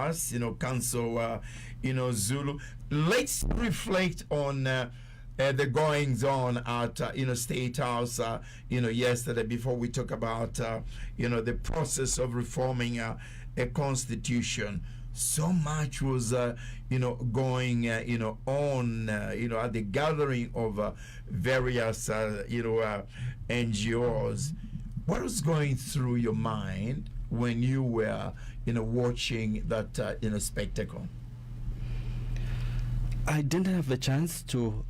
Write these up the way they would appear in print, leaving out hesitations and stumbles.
us, Council, Zulu. Let's reflect on the goings on at State House yesterday, before we talk about the process of reforming a constitution. So much was going on at the gathering of various NGOs. What was going through your mind when you were watching that spectacle? I didn't have the chance to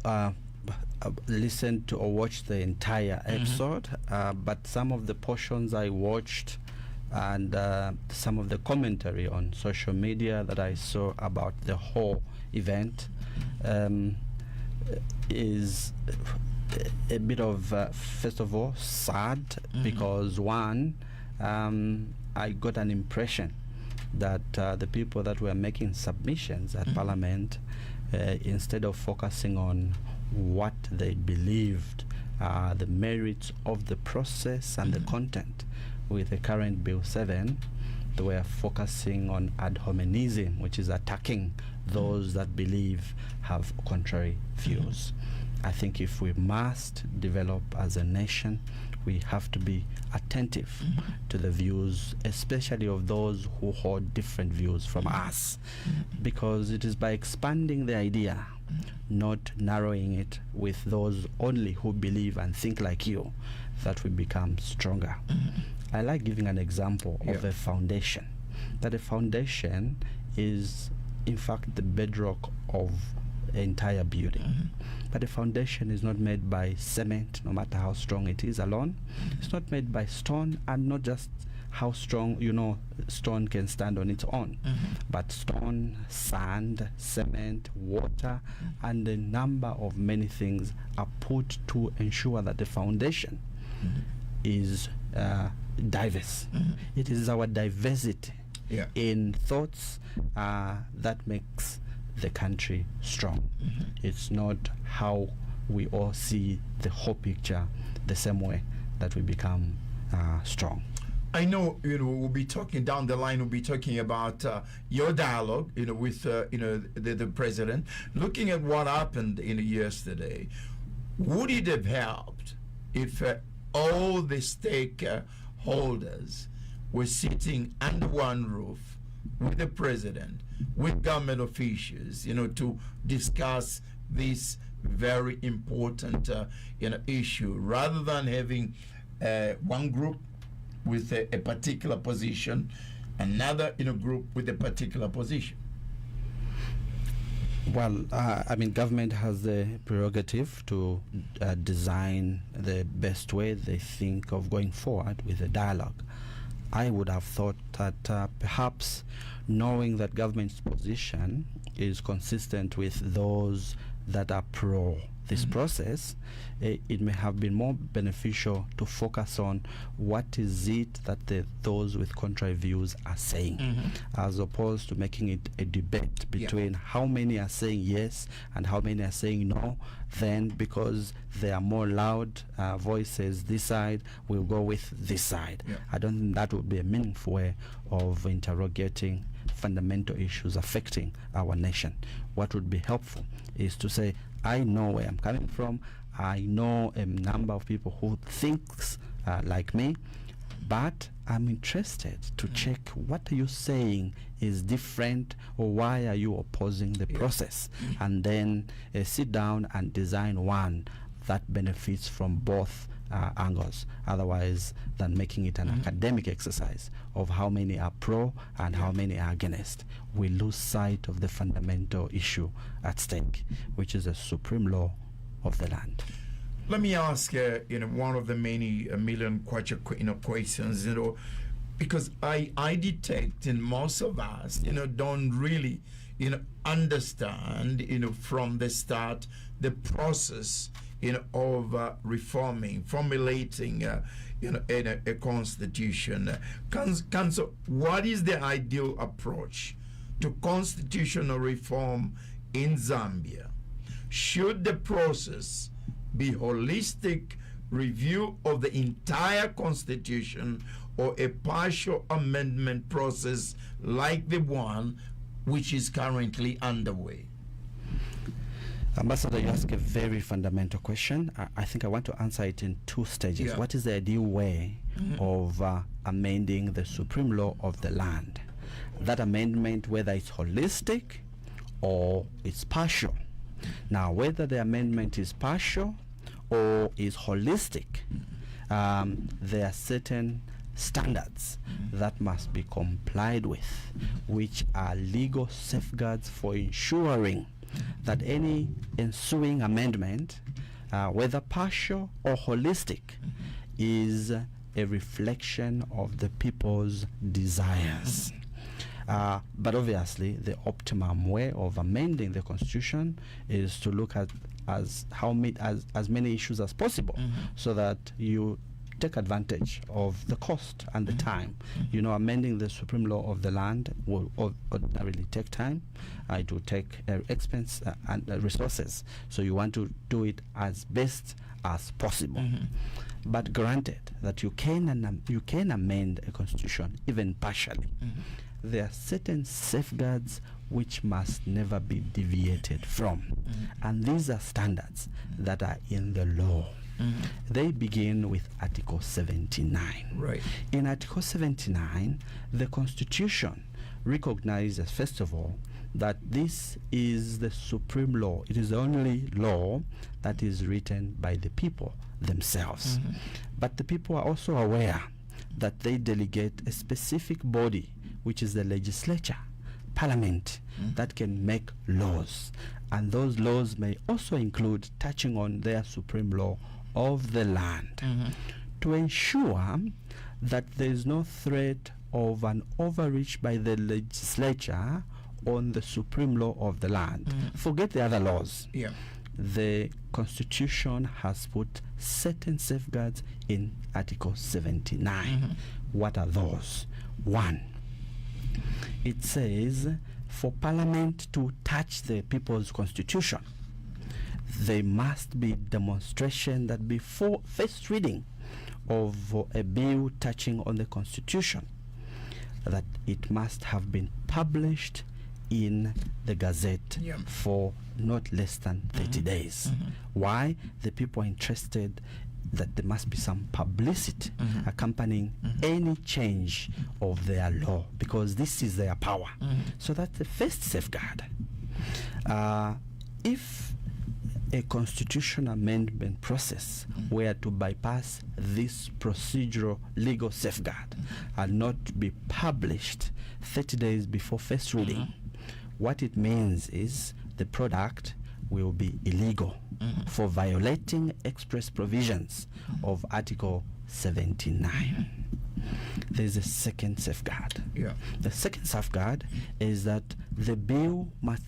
listen to or watch the entire episode, but some of the portions I watched and some of the commentary on social media that I saw about the whole event is a bit of, first of all, sad, because one, I got an impression that the people that were making submissions at Parliament, instead of focusing on what they believed the merits of the process and the content with the current Bill 7, they were focusing on ad hominism, which is attacking those that believe have contrary views. I think if we must develop as a nation, we have to be attentive to the views, especially of those who hold different views from us, because it is by expanding the idea, not narrowing it with those only who believe and think like you, that we become stronger. I like giving an example of a foundation. That a foundation is in fact the bedrock of the entire building. But a foundation is not made by cement, no matter how strong it is alone. It's not made by stone, and not just how strong, stone can stand on its own, but stone, sand, cement, water, and a number of many things are put to ensure that the foundation is diverse. It is our diversity in thoughts that makes the country strong. It's not how we all see the whole picture the same way that we become strong. I know we'll be talking down the line. We'll be talking about your dialogue with the president, looking at what happened yesterday. Would it have helped if all the stakeholders were sitting under one roof with the president, with government officials, to discuss this very important issue, rather than having one group with a particular position, another group with a particular position? Well, government has the prerogative to design the best way they think of going forward with a dialogue. I would have thought that perhaps knowing that government's position is consistent with those that are pro this process, it may have been more beneficial to focus on what is it that those with contrary views are saying, as opposed to making it a debate between how many are saying yes and how many are saying no. Then, because there are more loud voices this side, we'll go with this side. I don't think that would be a meaningful way of interrogating fundamental issues affecting our nation. What would be helpful is to say, I know where I'm coming from. I know a number of people who thinks like me, but I'm interested to check what are you saying is different, or why are you opposing the process, and then sit down and design one that benefits from both angles, otherwise than making it an academic exercise of how many are pro and how many are against. We lose sight of the fundamental issue at stake, which is the supreme law of the land. Let me ask one of the many million questions, because I detect in most of us don't really understand from the start the process of reforming, formulating a constitution. Council, what is the ideal approach to constitutional reform in Zambia? Should the process be holistic review of the entire constitution, or a partial amendment process like the one which is currently underway? Ambassador, you ask a very fundamental question. I think I want to answer it in two stages. Yeah. What is the ideal way of amending the supreme law of the land? That amendment, whether it's holistic or it's partial. Now, whether the amendment is partial or is holistic, there are certain standards that must be complied with, which are legal safeguards for ensuring that any ensuing amendment, whether partial or holistic, is a reflection of the people's desires. But obviously, the optimum way of amending the Constitution is to look at as many issues as possible, so that you take advantage of the cost and the time. You know, amending the supreme law of the land will ordinarily take time. It will take expense and resources. So you want to do it as best as possible. But granted that you can amend a constitution even partially, there are certain safeguards which must never be deviated from. And these are standards that are in the law. They begin with Article 79. Right. In Article 79, the Constitution recognizes, first of all, that this is the supreme law. It is the only law that is written by the people themselves. But the people are also aware that they delegate a specific body, which is the legislature, parliament, that can make laws. And those laws may also include touching on their supreme law of the land, to ensure that there is no threat of an overreach by the legislature on the supreme law of the land. Forget the other laws. Yeah. The Constitution has put certain safeguards in Article 79. What are those? One, it says for Parliament to touch the people's constitution, there must be demonstration that before first reading of a bill touching on the Constitution, that it must have been published in the Gazette for not less than 30 days. Why? The people are interested that there must be some publicity accompanying any change of their law, because this is their power. So that's the first safeguard. If a constitution amendment process were to bypass this procedural legal safeguard and not be published 30 days before first reading, what it means is the product will be illegal for violating express provisions of Article 79. There's a second safeguard. The second safeguard is that the bill must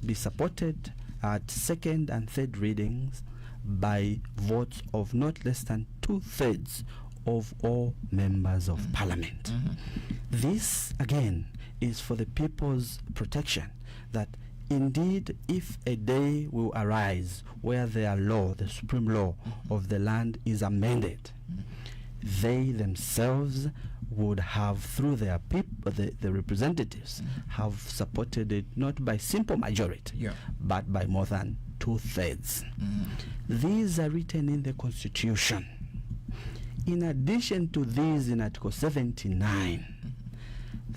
be supported at second and third readings by votes of not less than 2/3 of all members of Parliament. This, again, is for the people's protection, that indeed, if a day will arise where their law, the supreme law of the land, is amended, they themselves would have, through their people, the representatives, have supported it not by simple majority, but by more than 2/3. These are written in the Constitution. In addition to these, in Article 79,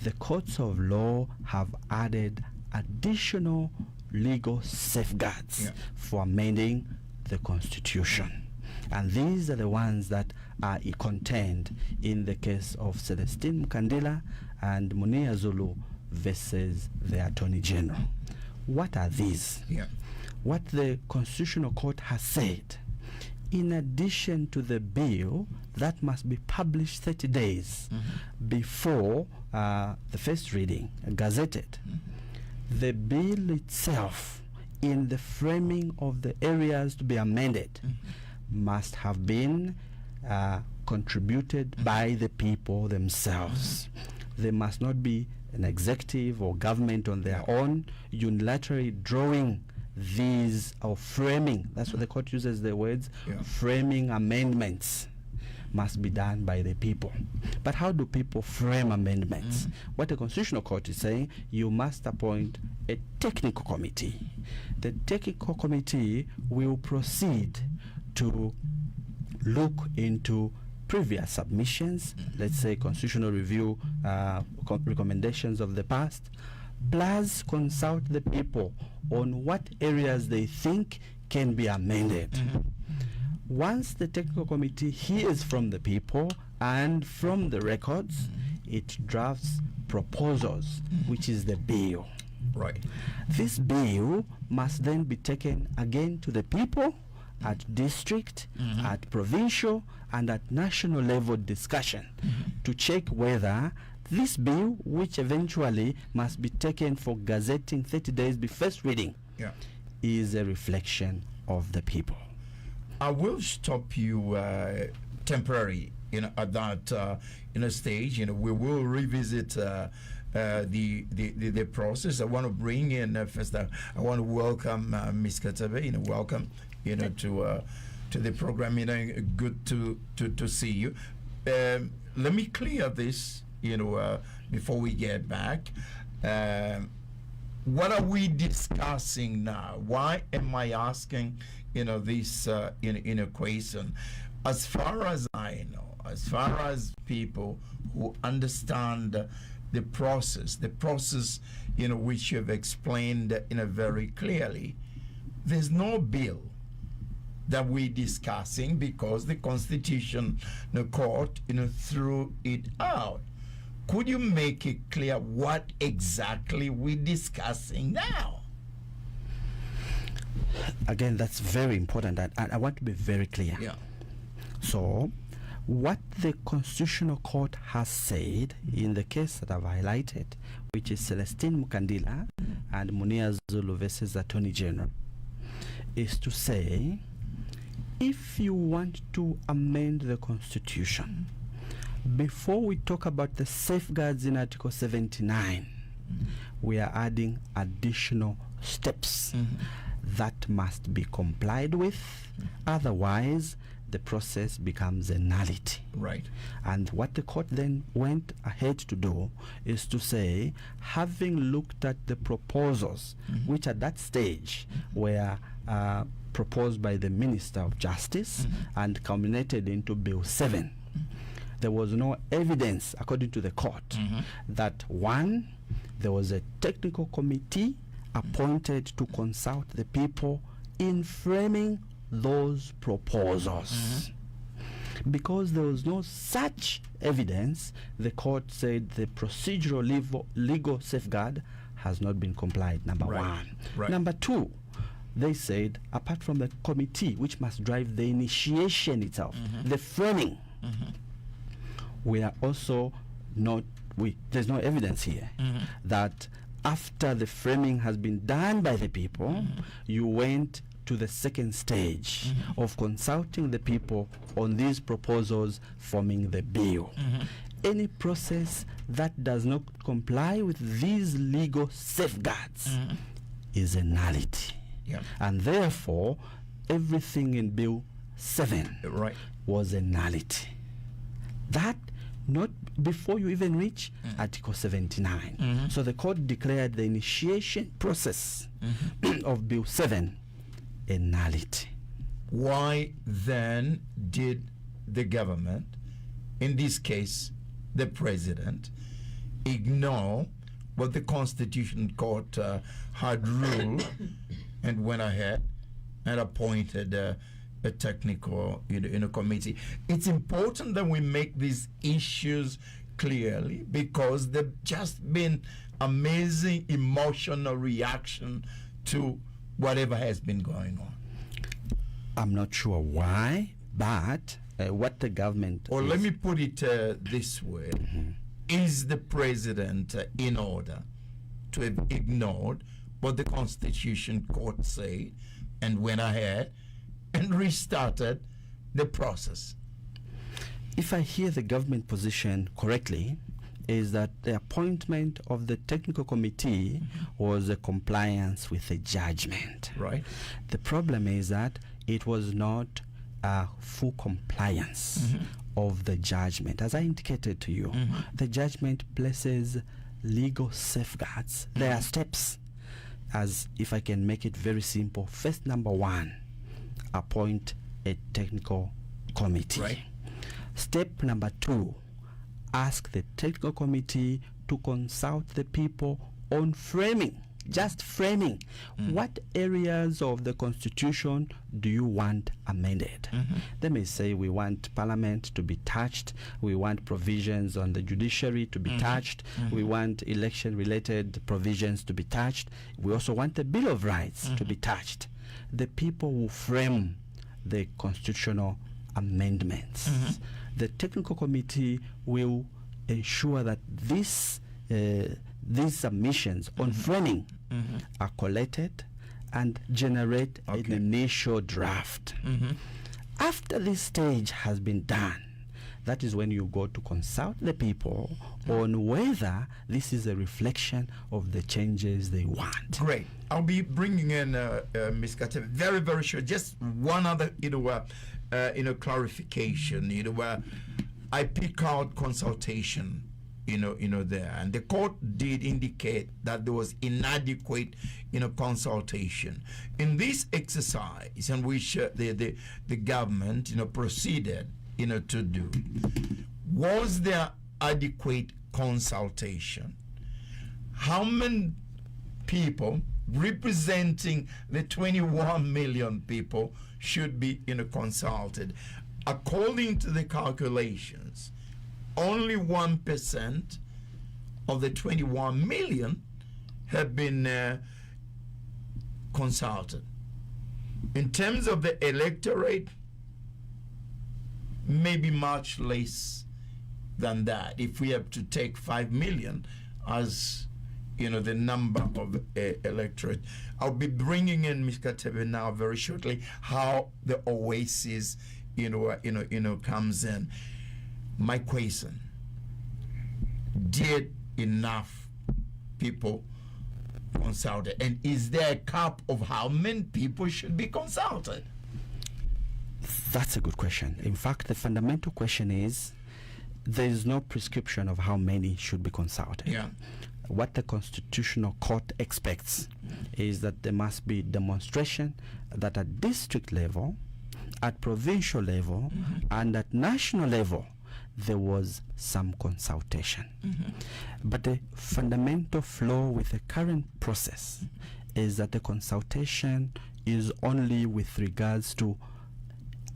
the courts of law have added additional legal safeguards for amending the Constitution. And these are the ones that are contained in the case of Celestine Mkandila and Munia Zulu versus the Attorney General. What are these? What the Constitutional Court has said, in addition to the bill that must be published 30 days before the first reading, gazetted, the bill itself, in the framing of the areas to be amended, must have been contributed by the people themselves. There must not be an executive or government on their own unilaterally drawing these or framing. That's what the court uses the words, framing amendments. must be done by the people. But how do people frame amendments? What the Constitutional Court is saying, you must appoint a technical committee. The technical committee will proceed to look into previous submissions, let's say constitutional review recommendations of the past, plus consult the people on what areas they think can be amended. Once the technical committee hears from the people and from the records, it drafts proposals, which is the bill. Right. This bill must then be taken again to the people at district, at provincial, and at national level discussion to check whether this bill, which eventually must be taken for gazetting 30 days before first reading, is a reflection of the people. I will stop you temporarily, at that stage. We will revisit the process. I want to bring in first. I want to welcome Ms. Katebe. Welcome, to the program. Good to see you. Let me clear this, before we get back. What are we discussing now? Why am I asking, this in a question? As far as I know, as far as people who understand the process, which you've explained, very clearly, there's no bill that we're discussing because the Constitutional Court, threw it out. Could you make it clear what exactly we're discussing now? Again, that's very important. I want to be very clear. Yeah. So, what the Constitutional Court has said in the case that I've highlighted, which is Celestine Mukandila and Munia Zulu versus Attorney General, is to say, if you want to amend the Constitution, before we talk about the safeguards in Article 79, we are adding additional steps that must be complied with. Otherwise, the process becomes a nullity. Right. And what the court then went ahead to do is to say, having looked at the proposals, which at that stage were proposed by the Minister of Justice and culminated into Bill 7, there was no evidence, according to the court, that one, there was a technical committee appointed to consult the people in framing those proposals. Because there was no such evidence, the court said the procedural legal safeguard has not been complied, number one. Right. Number two, they said, apart from the committee, which must drive the initiation itself, the framing, we are also not, there's no evidence here that after the framing has been done by the people, you went to the second stage of consulting the people on these proposals forming the bill. Any process that does not comply with these legal safeguards is a nullity. And therefore, everything in Bill 7 was a nullity. That not before you even reach Article 79. So the court declared the initiation process of Bill 7 a nullity. Why then did the government, in this case the president, ignore what the Constitutional Court had ruled and went ahead and appointed a technical committee? It's important that we make these issues clearly because there've just been amazing emotional reaction to whatever has been going on. I'm not sure why, but what the government... Or let me put it this way. Is the president in order to have ignored what the Constitution Court said and went ahead and restarted the process? If I hear the government position correctly, is that the appointment of the technical committee was a compliance with a judgment. Right. The problem is that it was not a full compliance of the judgment. As I indicated to you, the judgment places legal safeguards. There are steps, as if I can make it very simple. First, number one, appoint a technical committee. Right. Step number two, ask the technical committee to consult the people on framing, just framing. What areas of the Constitution do you want amended? They may say, we want Parliament to be touched, we want provisions on the judiciary to be touched, we want election-related provisions to be touched, we also want the Bill of Rights to be touched. The people will frame the constitutional amendments. The technical committee will ensure that these submissions on framing are collected and generate an initial draft. After this stage has been done, that is when you go to consult the people on whether this is a reflection of the changes they want. Great. I'll be bringing in Ms. Katebe very, very short. Just one other, clarification. I pick out consultation. There, and the court did indicate that there was inadequate, consultation in this exercise in which the government, proceeded, to do. Was there adequate consultation? How many people representing the 21 million people should be, consulted? According to the calculations, only 1% of the 21 million have been consulted. In terms of the electorate, maybe much less than that. If we have to take 5 million as the number of electorate. I'll be bringing in Ms. Katebe now very shortly how the Oasis comes in. My question, did enough people consulted? And is there a cap of how many people should be consulted? That's a good question. In fact, the fundamental question is, there is no prescription of how many should be consulted. Yeah. What the Constitutional Court expects is that there must be demonstration that at district level, at provincial level, and at national level, there was some consultation. But the fundamental flaw with the current process is that the consultation is only with regards to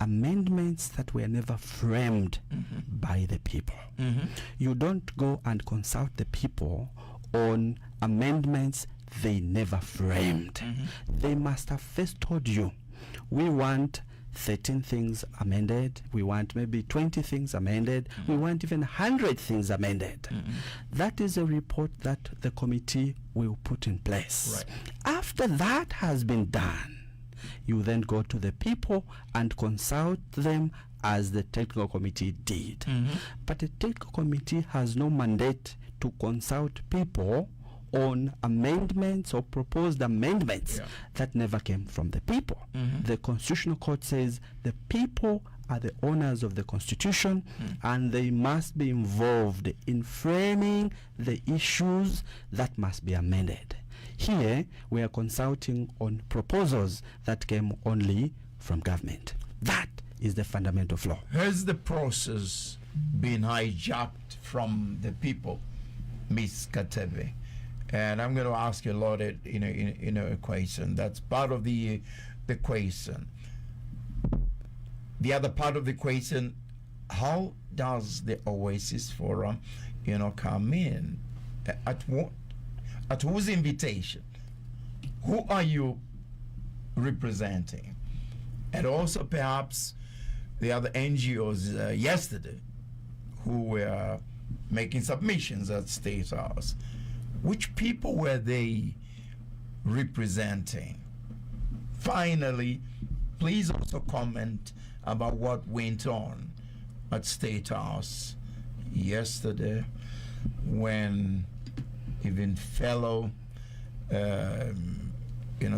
amendments that were never framed by the people. You don't go and consult the people on amendments they never framed. They must have first told you, we want 13 things amended, we want maybe 20 things amended, we want even 100 things amended. That is a report that the committee will put in place. Right. After that has been done, you then go to the people and consult them as the technical committee did. But the technical committee has no mandate to consult people on amendments or proposed amendments that never came from the people. The Constitutional Court says the people are the owners of the Constitution and they must be involved in framing the issues that must be amended. Here, we are consulting on proposals that came only from government. That is the fundamental flaw. Has the process been hijacked from the people, Ms. Katebe? And I'm going to ask you a lot in a question. That's part of the question. The other part of the question, how does the Oasis Forum, come in? At whose invitation? Who are you representing? And also perhaps the other NGOs yesterday who were making submissions at State House. Which people were they representing? Finally, please also comment about what went on at State House yesterday when even fellow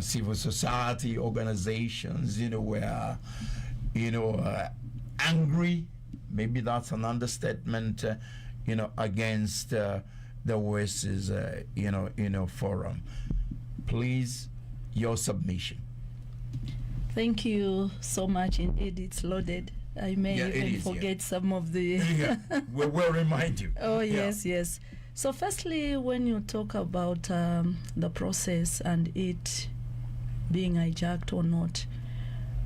civil society organizations were angry, maybe that's an understatement, against the Oasis, forum. Please, your submission. Thank you so much. Indeed, it's loaded. I may even forget some of the... we'll remind you. Oh, yes, yes. So firstly, when you talk about the process and it being hijacked or not,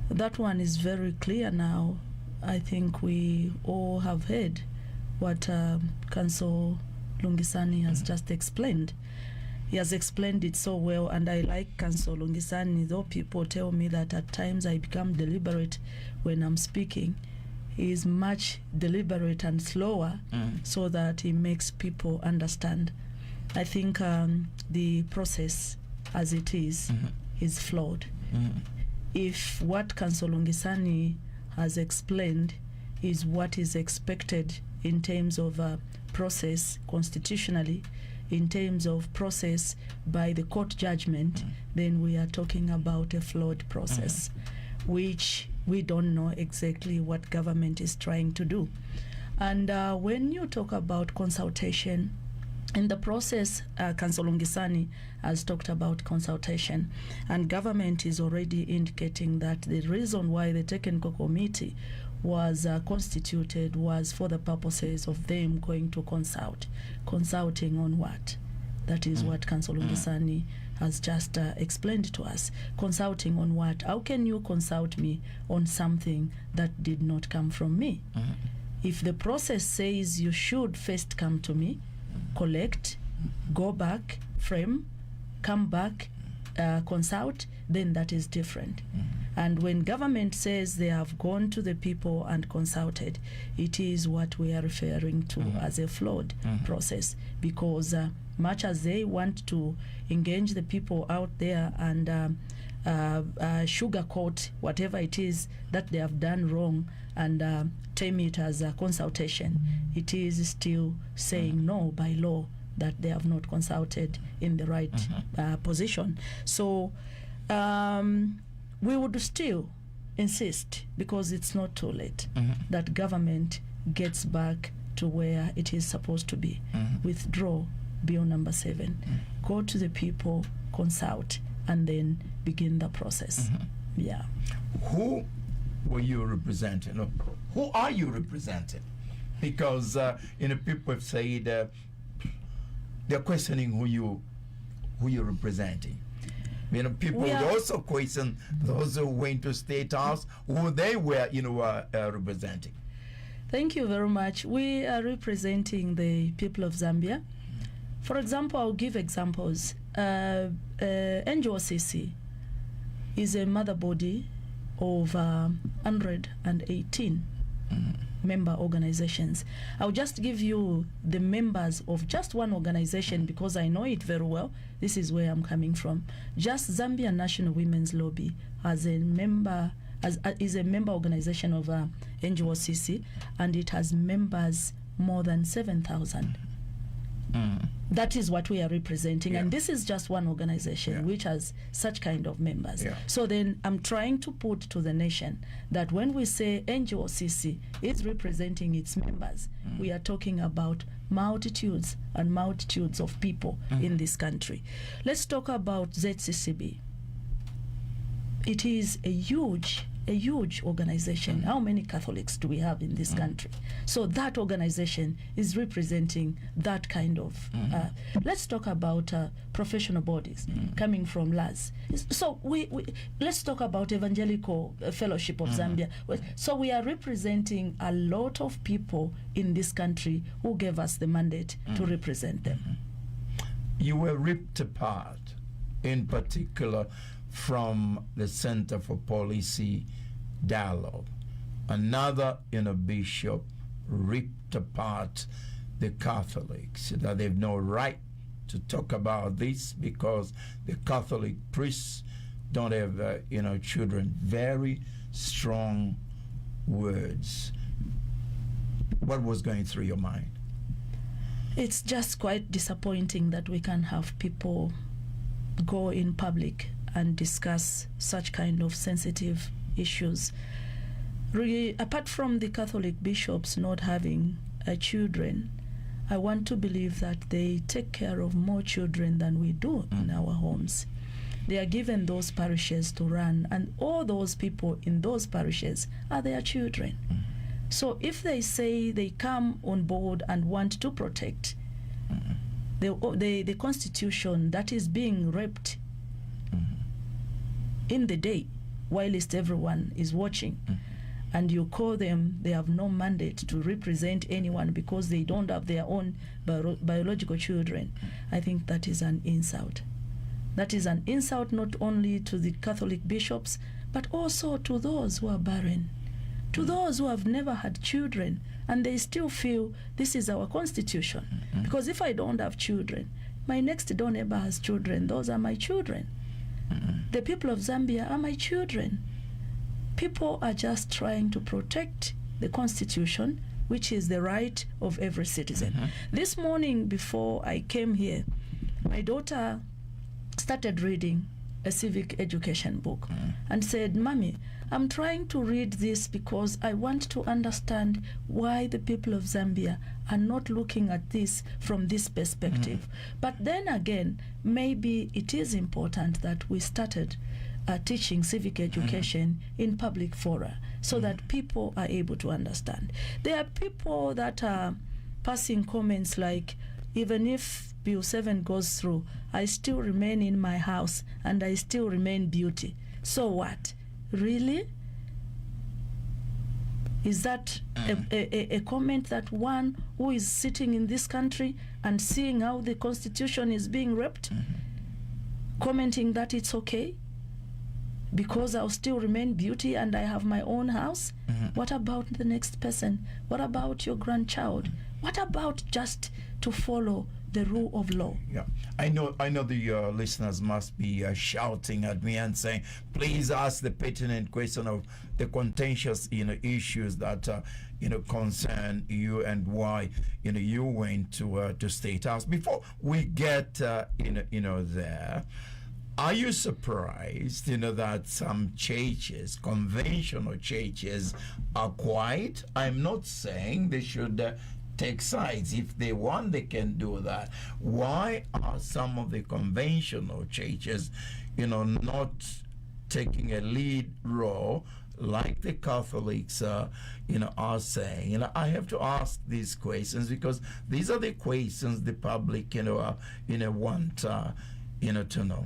that one is very clear now. I think we all have heard what Council Lungisani has just explained. He has explained it so well, and I like Council Lungisani, though people tell me that at times I become deliberate when I'm speaking. He is much deliberate and slower so that he makes people understand. I think the process as it is flawed. If what Council Lungisani has explained is what is expected in terms of process constitutionally, in terms of process by the court judgment, then we are talking about a flawed process, which we don't know exactly what government is trying to do. And when you talk about consultation, in the process, Council Lungisani has talked about consultation, and government is already indicating that the reason why the technical committee was constituted was for the purposes of them going to consulting on what? That is what Council Lungisani has just explained to us. Consulting on what? How can you consult me on something that did not come from me? If the process says you should first come to me, collect, go back, frame, come back, consult, then that is different. And when government says they have gone to the people and consulted, it is what we are referring to as a flawed process, because much as they want to engage the people out there and sugarcoat whatever it is that they have done wrong and term it as a consultation, it is still saying no by law that they have not consulted in the right position. So we would still insist, because it's not too late, that government gets back to where it is supposed to be. Withdraw Bill number 7, go to the people, consult, and then begin the process. Yeah. Who were you representing? No, who are you representing? Because people have said they're questioning who you're representing. People would also question those who went to State House, who they were, representing. Thank you very much. We are representing the people of Zambia. For example, I'll give examples. NGOCC is a mother body of 118 member organizations. I'll just give you the members of just one organization because I know it very well. This is where I'm coming from. Just Zambia National Women's Lobby is a member organization of NGOCC, and it has members more than 7,000. That is what we are representing, and this is just one organization which has such kind of members. So then I'm trying to put to the nation that when we say NGOCC is representing its members, we are talking about multitudes and multitudes of people in this country. Let's talk about ZCCB. It is a huge organization. How many Catholics do we have in this country? So that organization is representing that kind of... let's talk about professional bodies coming from LAS. So let's talk about Evangelical Fellowship of Zambia. So we are representing a lot of people in this country who gave us the mandate to represent them. You were ripped apart, in particular, from the Center for Policy Dialogue. Another bishop ripped apart the Catholics, that they've no right to talk about this because the Catholic priests don't have children. Very strong words. What was going through your mind? It's just quite disappointing that we can have people go in public and discuss such kind of sensitive issues. apart from the Catholic bishops not having children, I want to believe that they take care of more children than we do in our homes. They are given those parishes to run, and all those people in those parishes are their children. So if they say they come on board and want to protect the constitution that is being raped in the day, whilst everyone is watching, and you call them, they have no mandate to represent anyone because they don't have their own biological children, I think that is an insult. That is an insult not only to the Catholic bishops, but also to those who are barren, to those who have never had children, and they still feel this is our constitution. Because if I don't have children, my next door neighbor has children. Those are my children. The people of Zambia are my children. People are just trying to protect the constitution, which is the right of every citizen. This morning before I came here, my daughter started reading a civic education book and said, "Mommy, I'm trying to read this because I want to understand why the people of Zambia are not looking at this from this perspective." But then again, maybe it is important that we started teaching civic education in public fora so that people are able to understand. There are people that are passing comments like, even if Bill 7 goes through, I still remain in my house and I still remain beauty. So what? Really? Is that a comment that one who is sitting in this country and seeing how the constitution is being ripped, commenting that it's okay because I'll still remain beauty and I have my own house? What about the next person? What about your grandchild? What about just to follow the rule of law? Yeah, I know the listeners must be shouting at me and saying, please ask the pertinent question of the contentious issues that concern you and why you went to State House. Before we get there, are you surprised that some churches, conventional churches, are quiet? I'm not saying they should take sides. If they want, they can do that. Why are some of the conventional churches, not taking a lead role like the Catholics, are saying? I have to ask these questions because these are the questions the public, want, to know.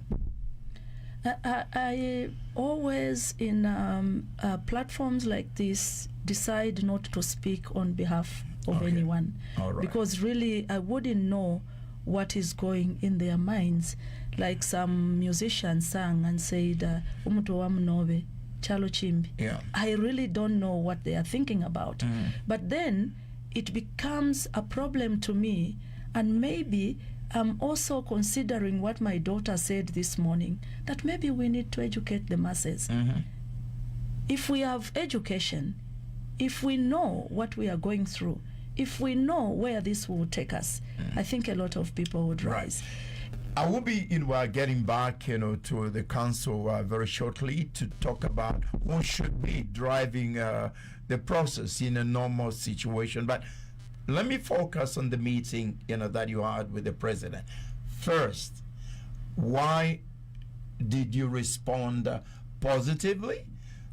I always in platforms like this decide not to speak on behalf of anyone, because really I wouldn't know what is going in their minds. Like some musicians sang and said, "Umutu wa mnobe, chalo chimbi." I really don't know what they are thinking about. But then it becomes a problem to me, and maybe I'm also considering what my daughter said this morning, that maybe we need to educate the masses. If we have education, if we know what we are going through, if we know where this will take us, I think a lot of people would rise. I will be getting back to the council very shortly to talk about who should be driving the process in a normal situation. But let me focus on the meeting that you had with the president. First, why did you respond positively,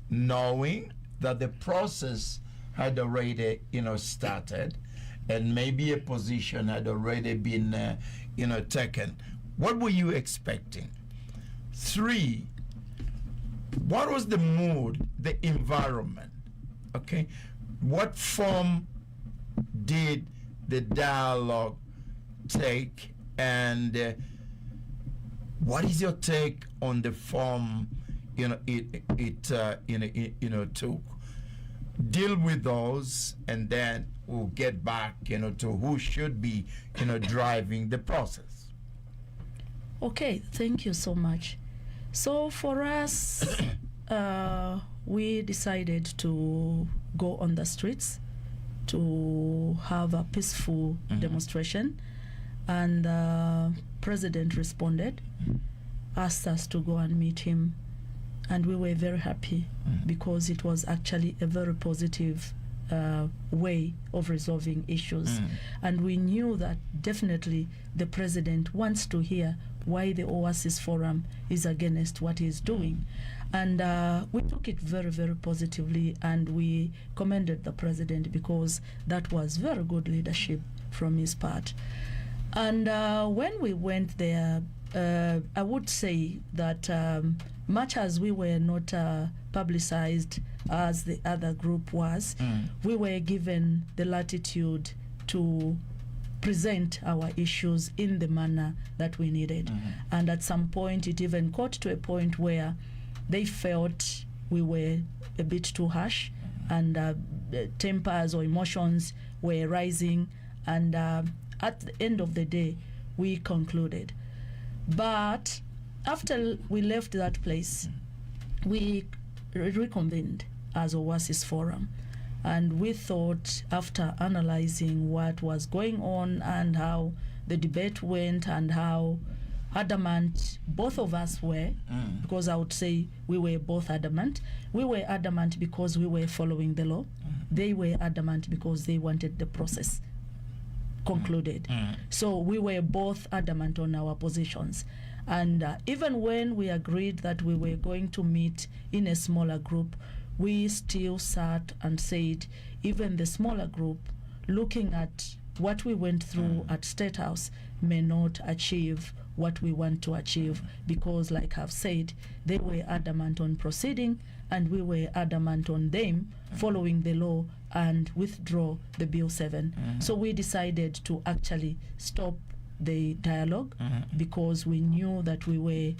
knowing that the process had already started and maybe a position had already been taken? What were you expecting? 3, what was the mood, the environment? Okay, what form did the dialogue take, and what is your take on the form it took? Deal with those, and then we'll get back to who should be driving the process. Okay, thank you so much. So for us, we decided to go on the streets to have a peaceful demonstration, and the president responded, asked us to go and meet him and we were very happy because it was actually a very positive way of resolving issues. And we knew that definitely the president wants to hear why the Oasis Forum is against what he's doing. And we took it very, very positively, and we commended the president because that was very good leadership from his part. And when we went there, I would say that much as we were not publicized as the other group was, we were given the latitude to present our issues in the manner that we needed. And at some point, it even got to a point where they felt we were a bit too harsh, and tempers or emotions were rising. And at the end of the day, we concluded. But after we left that place, we reconvened as Oasis Forum. And we thought, after analyzing what was going on and how the debate went and how adamant both of us were, because I would say we were both adamant. We were adamant because we were following the law. They were adamant because they wanted the process concluded. So we were both adamant on our positions. And even when we agreed that we were going to meet in a smaller group, we still sat and said, even the smaller group, looking at what we went through at State House, may not achieve what we want to achieve, because, like I've said, they were adamant on proceeding, and we were adamant on them following the law and withdraw the Bill 7. So we decided to actually stop the dialogue because we knew that we were,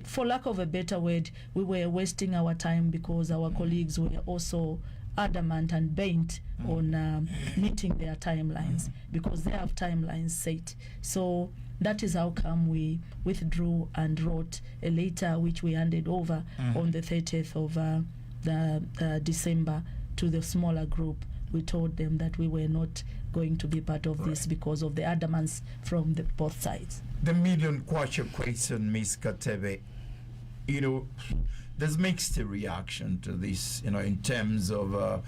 for lack of a better word, we were wasting our time because our colleagues were also adamant and bent on meeting their timelines, because they have timelines set. So that is how come we withdrew and wrote a letter which we handed over on the 30th of December to the smaller group. We told them that we were not going to be part of this because of the adamance from both sides. The million question, Ms. Katebe, you know, there's mixed reaction to this, you know, in terms of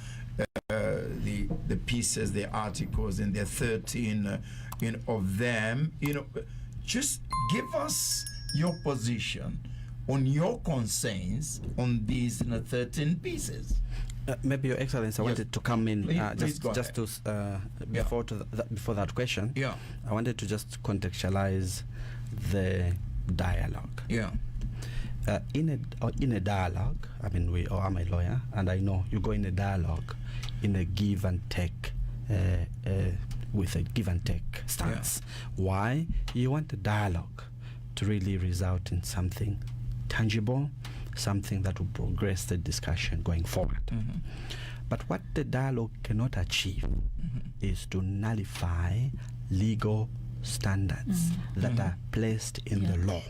the pieces, the articles, and there are 13 of them. You know, just give us your position on your concerns on these 13 pieces. Maybe, Your Excellency, I wanted to come in please just to before that question. Yeah, I wanted to just contextualize the dialogue. Yeah. In a dialogue, I mean, I'm a lawyer, and I know you go in a dialogue in a give and take, with a give and take stance. Yeah. Why? You want the dialogue to really result in something tangible, something that will progress the discussion going forward. But what the dialogue cannot achieve is to nullify legal standards that are placed in the law.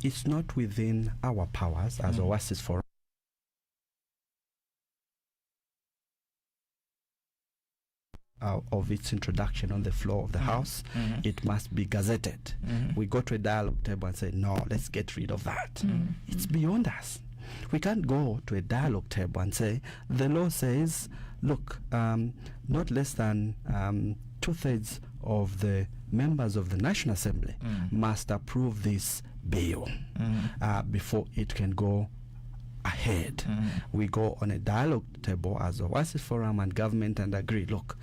It's not within our powers as Oasis Forum of its introduction on the floor of the House. It must be gazetted. We go to a dialogue table and say, no, let's get rid of that. It's beyond us. We can't go to a dialogue table and say, the law says, look, not less than 2/3 of the members of the National Assembly must approve this bill before it can go ahead. We go on a dialogue table as a Oasis Forum and government and agree, look,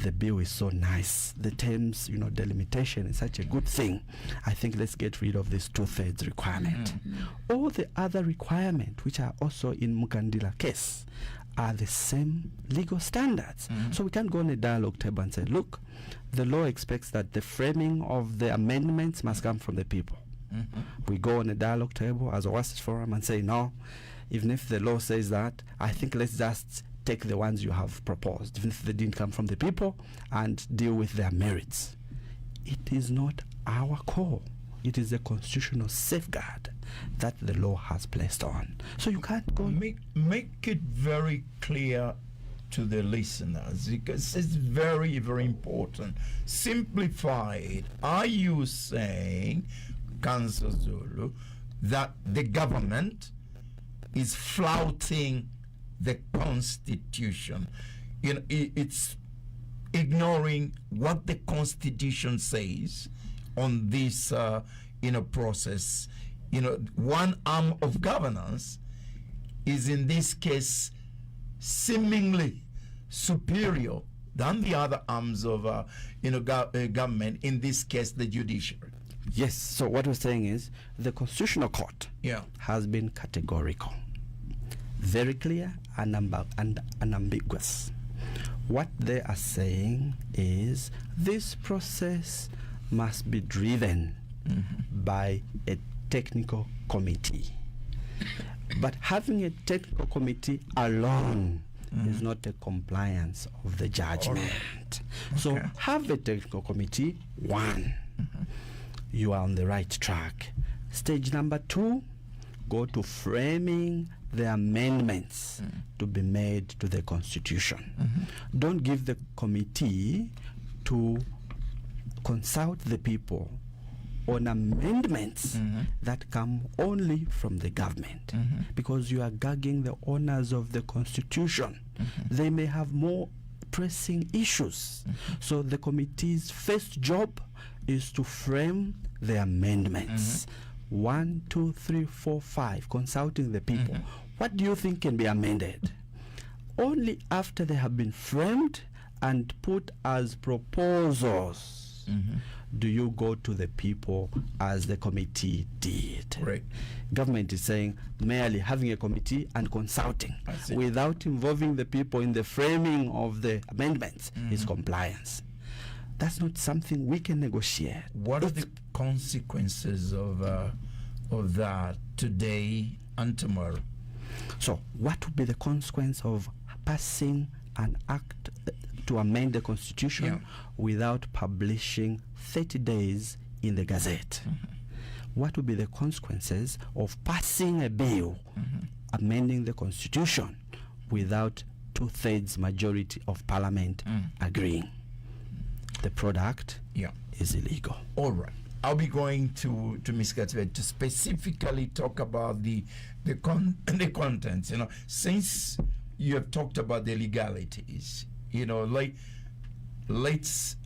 the bill is so nice, the terms, delimitation is such a good thing. I think let's get rid of this 2/3 requirement. All the other requirements which are also in Mukandila case are the same legal standards. So we can't go on a dialogue table and say, look, the law expects that the framing of the amendments must come from the people. We go on a dialogue table as a Oasis Forum and say, no, even if the law says that, I think let's just take the ones you have proposed, even if they didn't come from the people, and deal with their merits. It is not our call. It is a constitutional safeguard that the law has placed on. So you can't go... Make it very clear to the listeners, because it's very, very important. Simplified. Are you saying, Councillor Zulu, that the government is flouting the Constitution. It's ignoring what the Constitution says on this process. One arm of governance is in this case seemingly superior than the other arms of government, in this case the judiciary. Yes, so what we're saying is the Constitutional Court has been categorical, very clear and unambiguous. What they are saying is this process must be driven by a technical committee. But having a technical committee alone is not a compliance of the judgment. So have a technical committee, one. You are on the right track. Stage number 2, go to framing the amendments to be made to the Constitution. Don't give the committee to consult the people on amendments that come only from the government, because you are gagging the owners of the Constitution. They may have more pressing issues. So the committee's first job is to frame the amendments. 1, 2, 3, 4, 5, consulting the people. What do you think can be amended? Only after they have been framed and put as proposals do you go to the people as the committee did. Right. Government is saying merely having a committee and consulting without involving the people in the framing of the amendments is compliance. That's not something we can negotiate. What are the consequences of that today and tomorrow? So what would be the consequence of passing an act to amend the Constitution without publishing 30 days in the Gazette? What would be the consequences of passing a bill amending the Constitution without 2/3 majority of Parliament agreeing? The product is illegal. All right. I'll be going to Ms. Gatwe to specifically talk about the contents. Since you have talked about the legalities, let's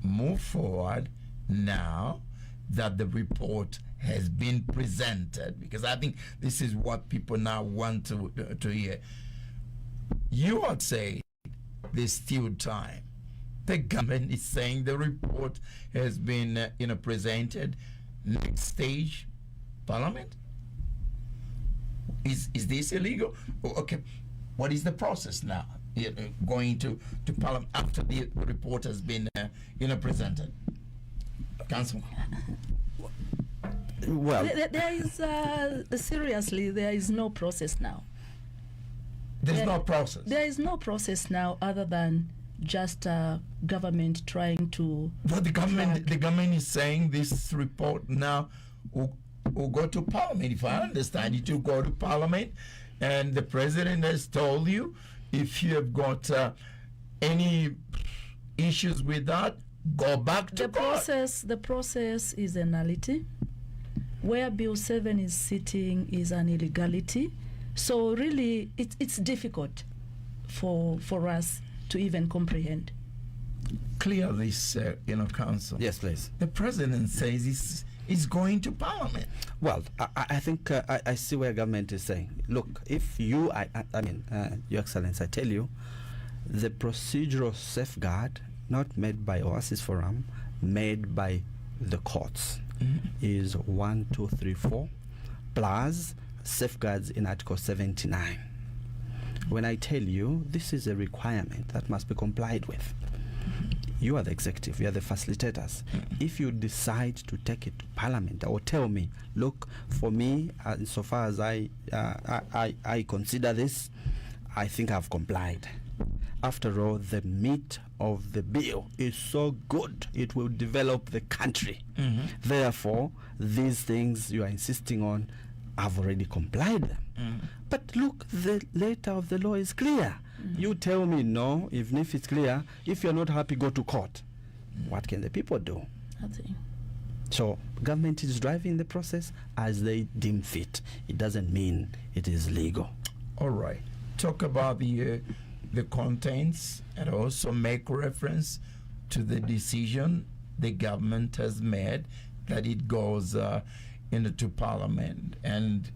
move forward now that the report has been presented, because I think this is what people now want to hear. You would say there's still time. The government is saying the report has been presented. Next stage, Parliament. Is this illegal? Okay, what is the process now? Going to Parliament after the report has been presented. Council. Well, there is seriously, there is no process now. There's no process. There is no process now other than just government trying to. But the government is saying this report now will go to Parliament. If I understand, it will go to Parliament, and the president has told you if you have got any issues with that, go back to court. The process is a nullity. Where Bill 7 is sitting is an illegality. So really, it's difficult for us to even comprehend. Clear this, Council. yes, please. The president says it's going to Parliament. Well, I think I see where government is saying, look, if you, Your Excellency, I tell you, the procedural safeguard, not made by Oasis Forum, made by the courts, is 1, 2, 3, 4, plus safeguards in Article 79. When I tell you this is a requirement that must be complied with, you are the executive, you are the facilitators. If you decide to take it to Parliament or tell me, look, for me, so far as I consider this, I think I've complied. After all, the meat of the bill is so good, it will develop the country. Therefore, these things you are insisting on, I've already complied them. But look, the letter of the law is clear. You tell me no, even if it's clear, if you're not happy, go to court. What can the people do? Nothing. So government is driving the process as they deem fit. It doesn't mean it is legal. All right. Talk about the contents and also make reference to the decision the government has made that it goes into Parliament, and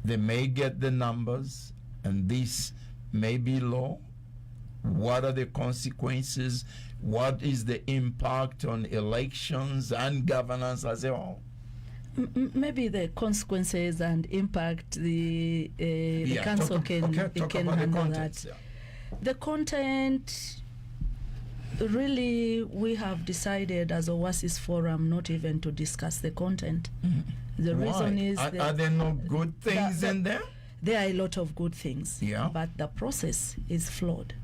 they may get the numbers, and this may be law. What are the consequences? What is the impact on elections and governance as a whole? Maybe the consequences and impact the council can handle that. Yeah. The content, really, we have decided as Oasis Forum not even to discuss the content. The Why? reason is Are there no good things in there? there are a lot of good things, Yeah. but the process is flawed.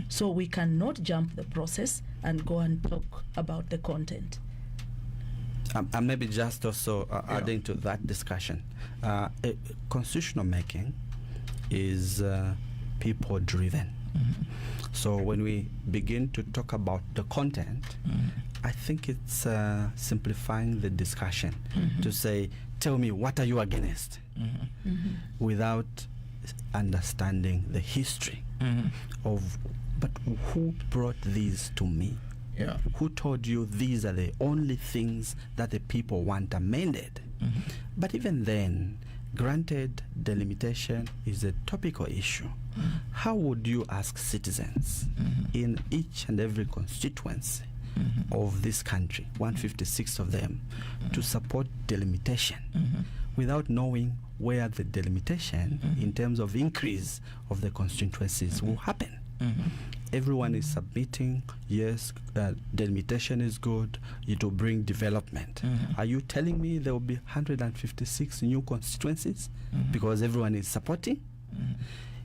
So we cannot jump the process and go and talk about the content. And maybe just also adding to that discussion, constitutional making is people driven. So when we begin to talk about the content, I think it's simplifying the discussion to say, tell me, what are you against? Without understanding the history of, but who brought these to me? Yeah. Who told you these are the only things that the people want amended? But even then, granted, delimitation is a topical issue. How would you ask citizens in each and every constituency of this country, 156 of them, to support delimitation without knowing where the delimitation in terms of increase of the constituencies will happen? Everyone is submitting, yes, delimitation is good, it will bring development. Are you telling me there will be 156 new constituencies because everyone is supporting?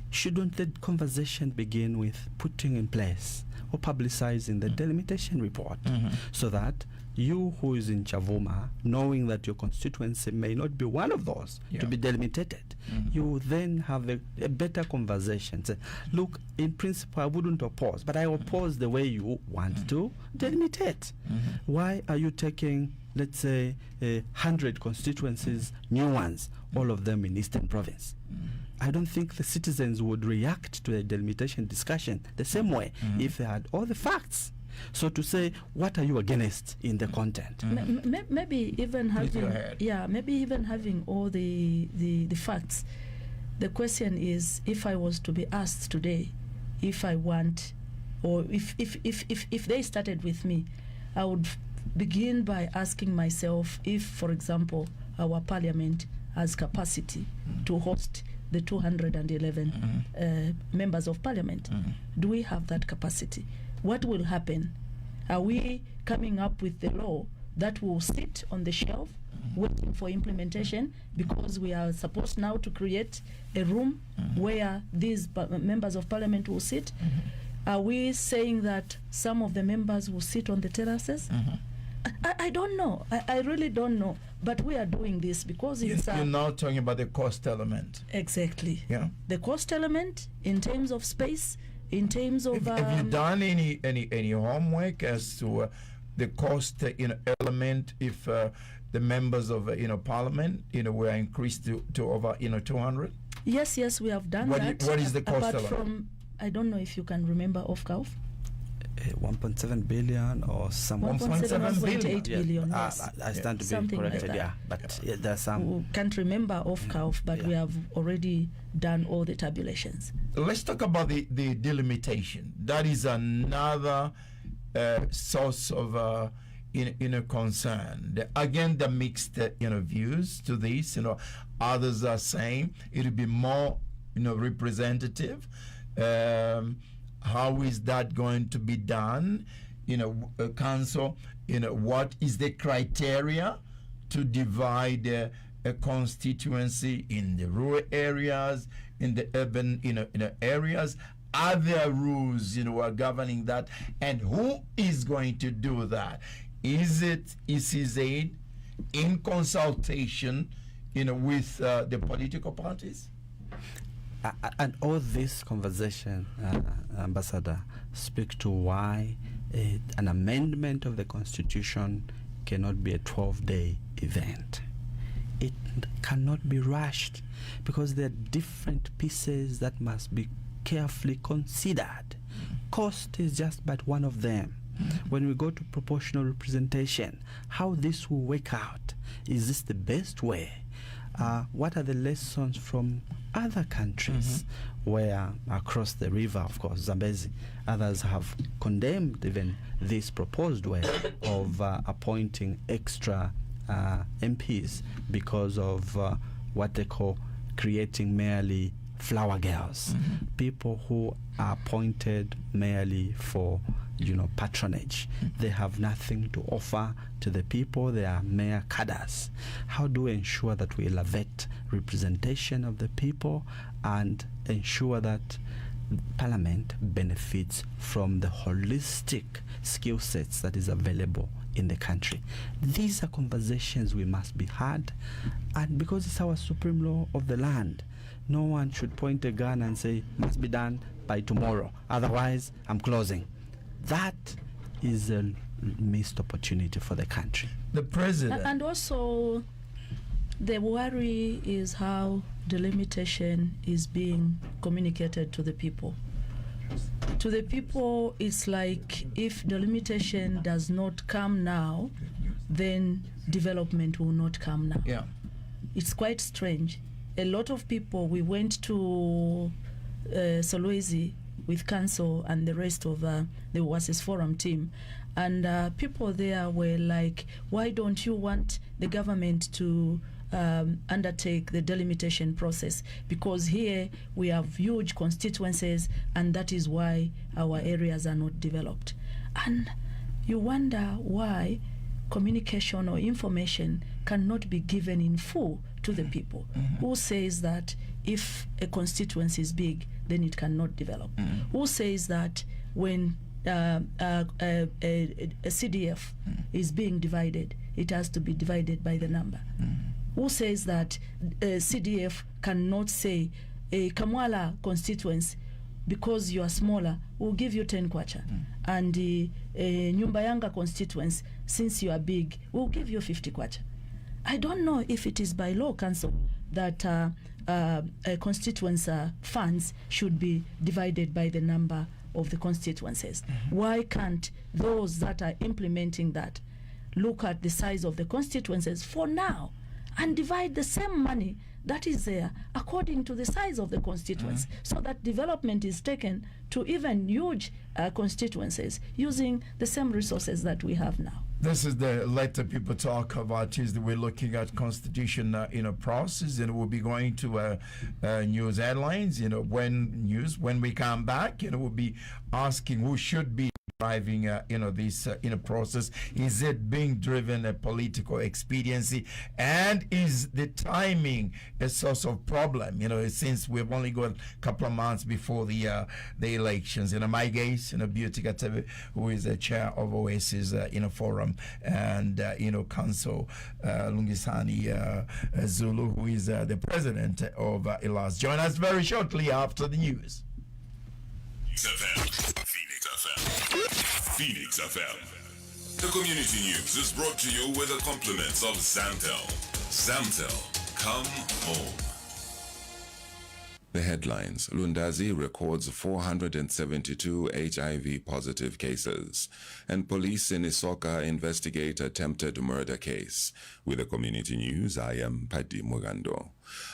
Shouldn't the conversation begin with putting in place or publicizing the delimitation report so that you who is in Chavuma, knowing that your constituency may not be one of those to be delimited, you then have a better conversation. Say, look, in principle, I wouldn't oppose, but I oppose the way you want to delimitate. Why are you taking, let's say, 100 constituencies, new ones, all of them in Eastern Province? I don't think the citizens would react to a delimitation discussion the same way if they had all the facts. So to say, what are you against in the content? Maybe even having all the facts. The question is, if I was to be asked today, if I want, or if they started with me, I would begin by asking myself if, for example, our parliament has capacity to host the 211 members of parliament. Do we have that capacity? What will happen? Are we coming up with the law that will sit on the shelf waiting for implementation because we are supposed now to create a room where these members of parliament will sit? Are we saying that some of the members will sit on the terraces? I don't know. I really don't know. But we are doing this because it's... You're now talking about the cost element. Exactly. Yeah. The cost element in terms of space, in terms of... Have you done any homework as to the cost element if the members of parliament were increased to over 200? Yes, we have done that. What is the cost apart element? From, I don't know if you can remember off Kauf. 1.7 billion or some 1.7 billion. 1.8 billion. Yes. I stand to be Something corrected. like that. But there's some. We can't remember off Kauf, but we have already done all the tabulations. Let's talk about the delimitation. That is another source of concern. Again, the mixed views to this. Others are saying it will be more representative. How is that going to be done? Council, what is the criteria to divide a constituency in the rural areas, in the urban areas? Are there rules are governing that? And who is going to do that? Is it ECZ in consultation with the political parties? And all this conversation, Ambassador, speak to why an amendment of the Constitution cannot be a 12-day event. It cannot be rushed because there are different pieces that must be carefully considered. Cost is just but one of them. When we go to proportional representation, how this will work out, is this the best way? What are the lessons from other countries where across the river, of course, Zambezi, others have condemned even this proposed way of appointing extra MPs because of what they call creating merely flower girls, people who are appointed merely for patronage. They have nothing to offer to the people. They are mere cadres. How do we ensure that we elevate representation of the people and ensure that Parliament benefits from the holistic skill sets that is available in the country? These are conversations we must be had, and because it's our supreme law of the land, no one should point a gun and say must be done by tomorrow, otherwise I'm closing. That is a missed opportunity for the country. The president. And also, the worry is how delimitation is being communicated to the people. To the people, it's like if delimitation does not come now, then development will not come now. Yeah. It's quite strange. A lot of people, we went to Solwezi with council and the rest of the Oasis Forum team, and people there were like, why don't you want the government to undertake the delimitation process? Because here we have huge constituencies, and that is why our areas are not developed. And you wonder why communication or information cannot be given in full to the people. Who says that if a constituency is big, then it cannot develop? Who says that when a CDF is being divided, it has to be divided by the number? Who says that CDF cannot say a Kamwala constituency, because you are smaller, we'll give you 10 kwacha, and Nyumbayanga constituency, since you are big, we'll give you 50 kwacha? I don't know if it is by law, council, that constituency funds should be divided by the number of the constituencies. Why can't those that are implementing that look at the size of the constituencies for now and divide the same money that is there according to the size of the constituency, so that development is taken to even huge constituencies using the same resources that we have now? This is the letter people talk about. Is that we're looking at constitution process, and we'll be going to news headlines. When we come back, we'll be asking who should be driving this process. Is it being driven a political expediency, and is the timing a source of problem? Since we've only got a couple of months before the elections. My guest, Beauty Katebe, who is the chair of Oasis Forum, and Council Lungisani Zulu, who is the president of ILAS. Join us very shortly after the news. Phoenix FM. The community news is brought to you with the compliments of Zamtel. Zamtel, come home. The headlines: Lundazi records 472 HIV positive cases, and police in Isoka investigate attempted murder case. With the community news, I am Padi Mugando.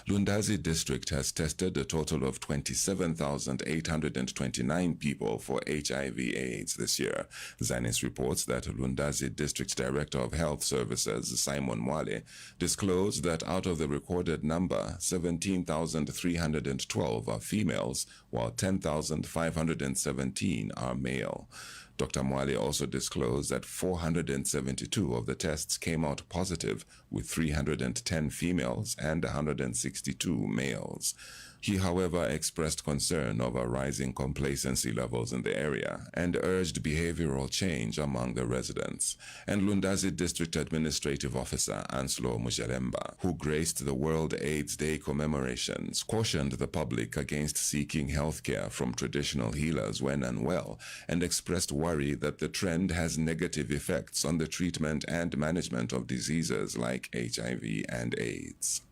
Lundazi district has tested a total of 27,829 people for HIV/AIDS this year. Zanis reports that Lundazi District Director of Health Services, Simon Mwale, disclosed that out of the recorded number, 17,312 are females, while 10,517 are male. Dr. Mwale also disclosed that 472 of the tests came out positive, with 310 females and 162 males. He, however, expressed concern over rising complacency levels in the area and urged behavioral change among the residents. And Lundazi District Administrative Officer Anslo Mujalemba, who graced the World AIDS Day commemorations, cautioned the public against seeking health care from traditional healers when unwell and expressed worry that the trend has negative effects on the treatment and management of diseases like HIV and AIDS.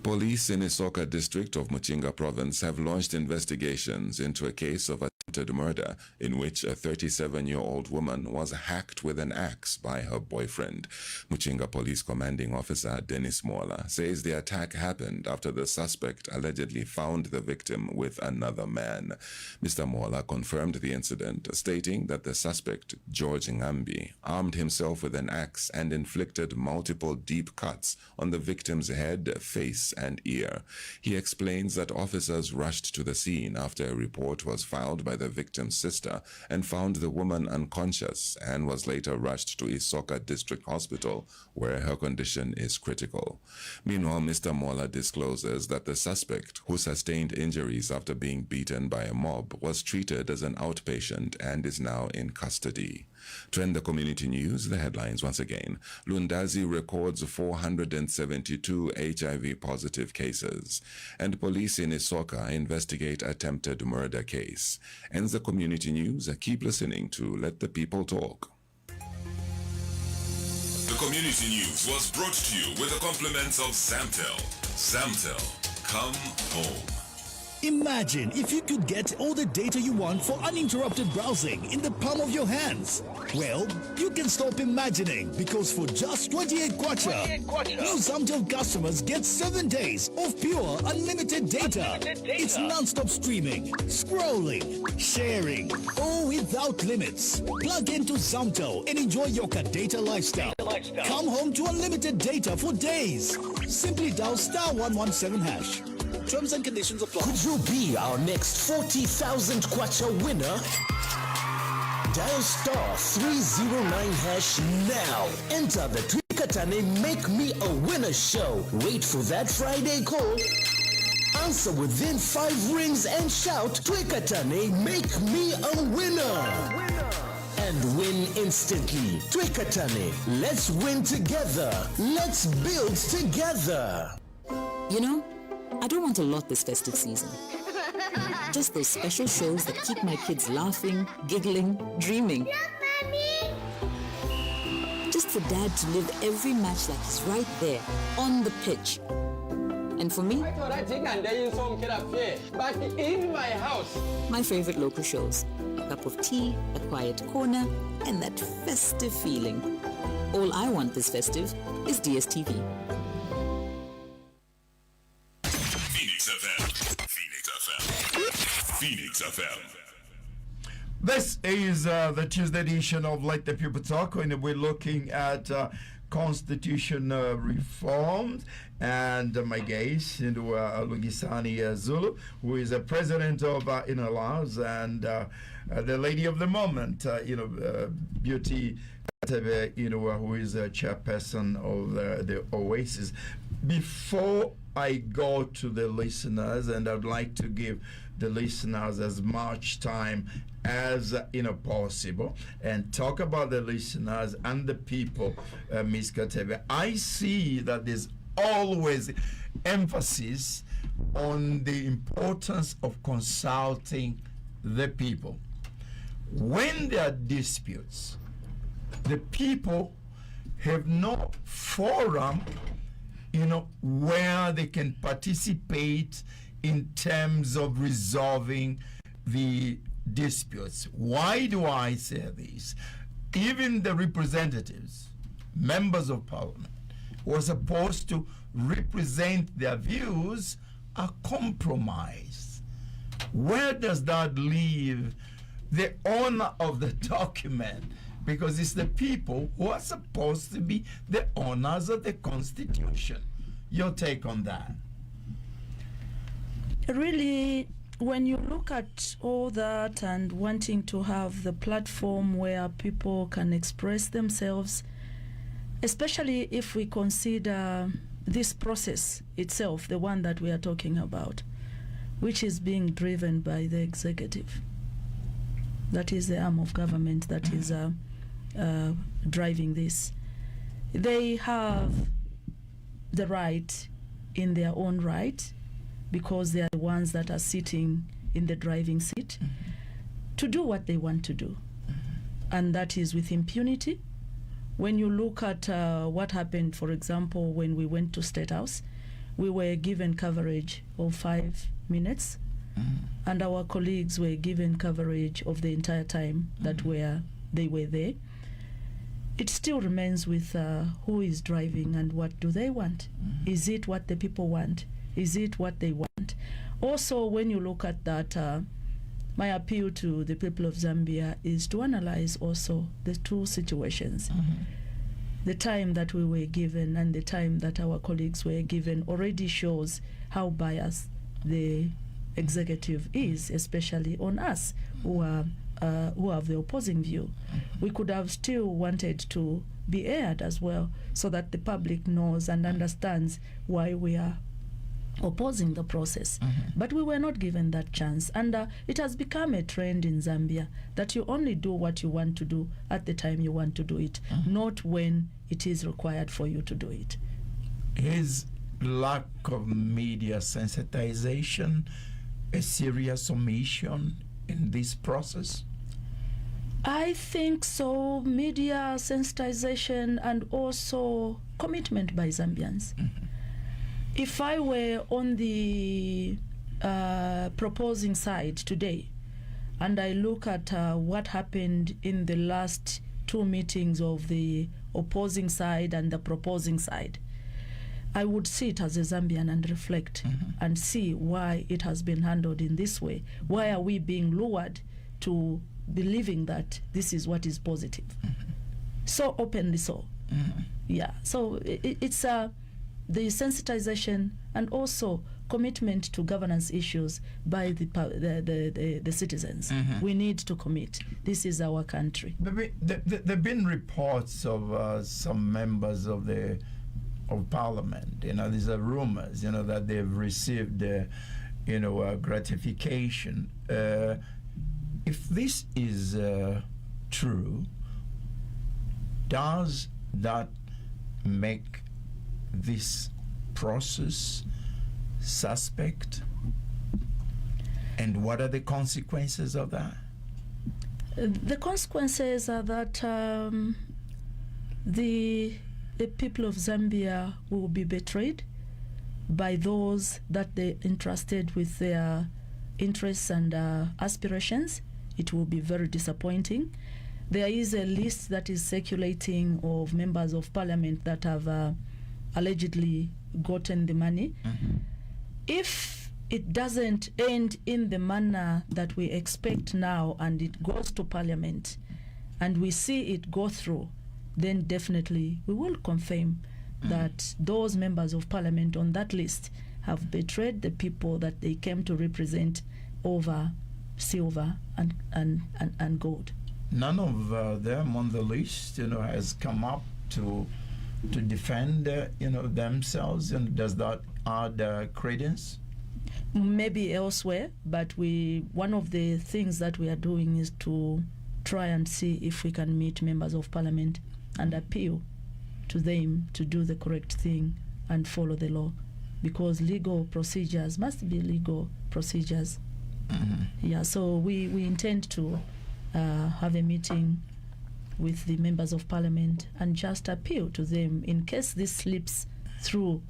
Police in Isoka district of Muchinga province have launched investigations into a case of attempted murder in which a 37-year-old woman was hacked with an axe by her boyfriend. Muchinga Police Commanding Officer Dennis Mola says the attack happened after the suspect allegedly found the victim with another man. Mr. Mola confirmed the incident, stating that the suspect, George Ngambi, armed himself with an axe and inflicted multiple deep cuts on the victim's head, face, and ear. He explains that officers rushed to the scene after a report was filed by the victim's sister and found the woman unconscious and was later rushed to Isoka District Hospital, where her condition is critical. Meanwhile, Mr. Mola discloses that the suspect, who sustained injuries after being beaten by a mob, was treated as an outpatient and is now in custody. To end the community news, the headlines once again. Lundazi records 472 HIV-positive cases, and police in Isoka investigate attempted murder case. Ends the community news. Keep listening to Let the People Talk. The community news was brought to you with the compliments of Zamtel. Zamtel, come home. Imagine if you could get all the data you want for uninterrupted browsing in the palm of your hands. Well, you can stop imagining, because for just 28 kwacha, new Zamtel customers get 7 days of pure unlimited data. It's non-stop streaming, scrolling, sharing, all without limits. Plug into Zamtel and enjoy your data lifestyle. Come home to unlimited data for days. Simply dial *117#. Terms and conditions apply. Could you be our next 40,000 kwacha winner? Dial *309# now. Enter the Twikatane Make Me a Winner show. Wait for that Friday call. Answer within 5 rings and shout, Twikatane Make Me a Winner. And win instantly. Twikatane, let's win together. Let's build together. You know, I don't want a lot this festive season. Just those special shows that keep my kids laughing, giggling, dreaming. Look, Mommy! Just for Dad to live every match like he's right there, on the pitch. And for me, but in my house, my favorite local shows. A cup of tea, a quiet corner, and that festive feeling. All I want this festive is DSTV. Phoenix FM. This is the Tuesday edition of Let the People Talk, and we're looking at constitution reforms, and my guest, Lungisani Zulu, who is the president of Laos, and the lady of the moment, Beauty, who is a chairperson of the Oasis. Before I go to the listeners, and I'd like to give the listeners as much time as possible, and talk about the listeners and the people, Ms. Katebe. I see that there's always emphasis on the importance of consulting the people. When there are disputes, the people have no forum where they can participate in terms of resolving the disputes. Why do I say this? Even the representatives, members of parliament, who are supposed to represent their views, are compromised. Where does that leave the owner of the document? Because it's the people who are supposed to be the owners of the Constitution. Your take on that? Really, when you look at all that and wanting to have the platform where people can express themselves, especially if we consider this process itself, the one that we are talking about, which is being driven by the executive. That is the arm of government that is driving this. They have the right in their own right, because they are the ones that are sitting in the driving seat, to do what they want to do. And that is with impunity. When you look at what happened, for example, when we went to State House, we were given coverage of 5 minutes, and our colleagues were given coverage of the entire time that they were there. It still remains with who is driving and what do they want. Is it what the people want? Is it what they want? Also, when you look at that, my appeal to the people of Zambia is to analyze also the two situations. The time that we were given and the time that our colleagues were given already shows how biased the executive is, especially on us who have the opposing view. We could have still wanted to be aired as well, so that the public knows and understands why we are opposing the process. But we were not given that chance, and it has become a trend in Zambia that you only do what you want to do at the time you want to do it, not when it is required for you to do it. Is lack of media sensitization a serious omission in this process? I think so. Media sensitization and also commitment by Zambians. If I were on the proposing side today, and I look at what happened in the last 2 meetings of the opposing side and the proposing side, I would see it as a Zambian and reflect and see why it has been handled in this way. Why are we being lured to believing that this is what is positive? So openly so. Yeah, so it's the sensitization and also commitment to governance issues by the citizens. We need to commit. This is our country. There have been reports of some members of Parliament. These are rumors. That they've received, gratification. If this is true, does that make this process suspect? And what are the consequences of that? The consequences are that the people of Zambia will be betrayed by those that they entrusted with their interests and aspirations. It will be very disappointing. There is a list that is circulating of members of parliament that have allegedly gotten the money. If it doesn't end in the manner that we expect now, and it goes to parliament and we see it go through, then definitely we will confirm that those members of parliament on that list have betrayed the people that they came to represent over silver and gold. None of them on the list, has come up to defend, themselves, and does that add credence? Maybe elsewhere, but one of the things that we are doing is to try and see if we can meet members of parliament and appeal to them to do the correct thing and follow the law, because legal procedures must be legal procedures. Yeah, so we intend to have a meeting with the members of parliament and just appeal to them in case this slips through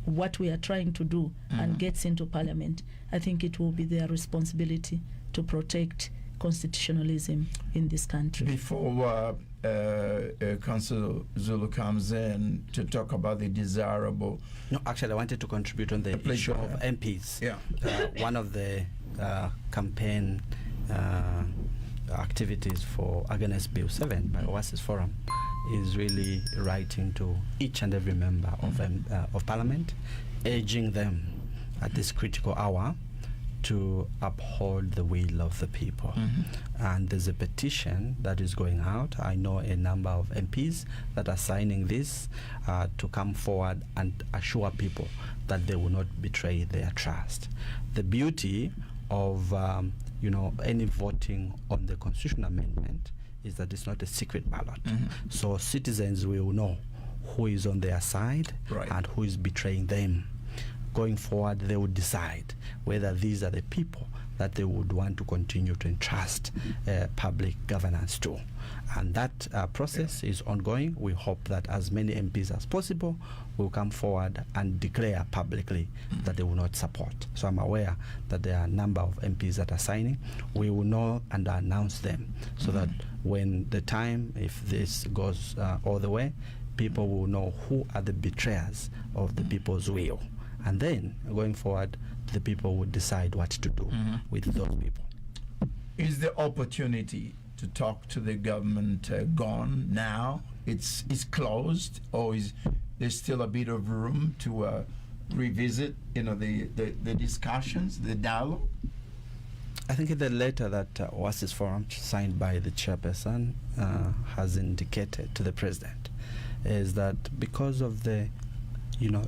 what we are trying to do and gets into parliament. I think it will be their responsibility to protect constitutionalism in this country. Before Councillor Zulu comes in to talk about the desirable... No, actually, I wanted to contribute on the issue of MPs. Yeah. One of the campaign activities for against Bill 7 by Oasis Forum is really writing to each and every member of Parliament, urging them at this critical hour to uphold the will of the people. And there's a petition that is going out. I know a number of MPs that are signing this to come forward and assure people that they will not betray their trust. The beauty of any voting on the constitutional amendment is that it's not a secret ballot. So citizens will know who is on their side and who is betraying them. Going forward, they would decide whether these are the people that they would want to continue to entrust public governance to. And that process is ongoing. We hope that as many MPs as possible will come forward and declare publicly that they will not support. So I'm aware that there are a number of MPs that are signing. We will know and announce them so that when the time, if this goes all the way, people will know who are the betrayers of the people's will. And then, going forward, the people would decide what to do with those people. Is the opportunity to talk to the government gone now? It's closed, or is there still a bit of room to revisit, the discussions, the dialogue? I think in the letter that Oasis Forum, signed by the chairperson, has indicated to the president, is that because of the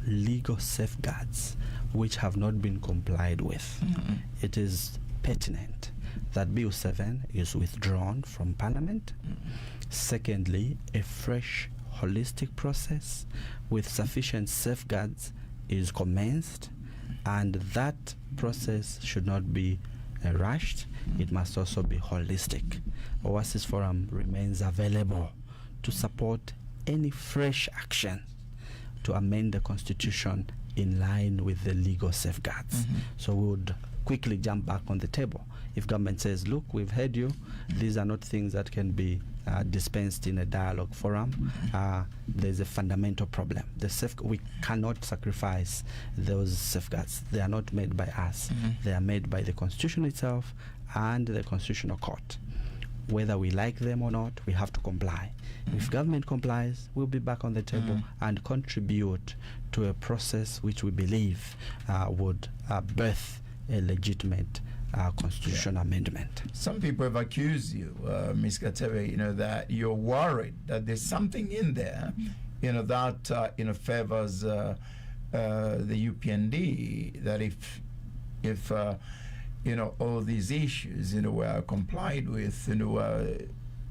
legal safeguards which have not been complied with, it is pertinent that Bill 7 is withdrawn from Parliament. Secondly, a fresh holistic process with sufficient safeguards is commenced, and that process should not be rushed. It must also be holistic. Oasis Forum remains available to support any fresh action to amend the constitution in line with the legal safeguards. So we would quickly jump back on the table. If government says, look, we've heard you, these are not things that can be dispensed in a dialogue forum, there's a fundamental problem. We cannot sacrifice those safeguards. They are not made by us. They are made by the constitution itself and the constitutional court. Whether we like them or not, we have to comply. If government complies, we'll be back on the table and contribute to a process which we believe would birth a legitimate constitutional amendment. Some people have accused you, Ms. Katebe, that you're worried that there's something in there, that favors the UPND, that if all these issues, were complied with,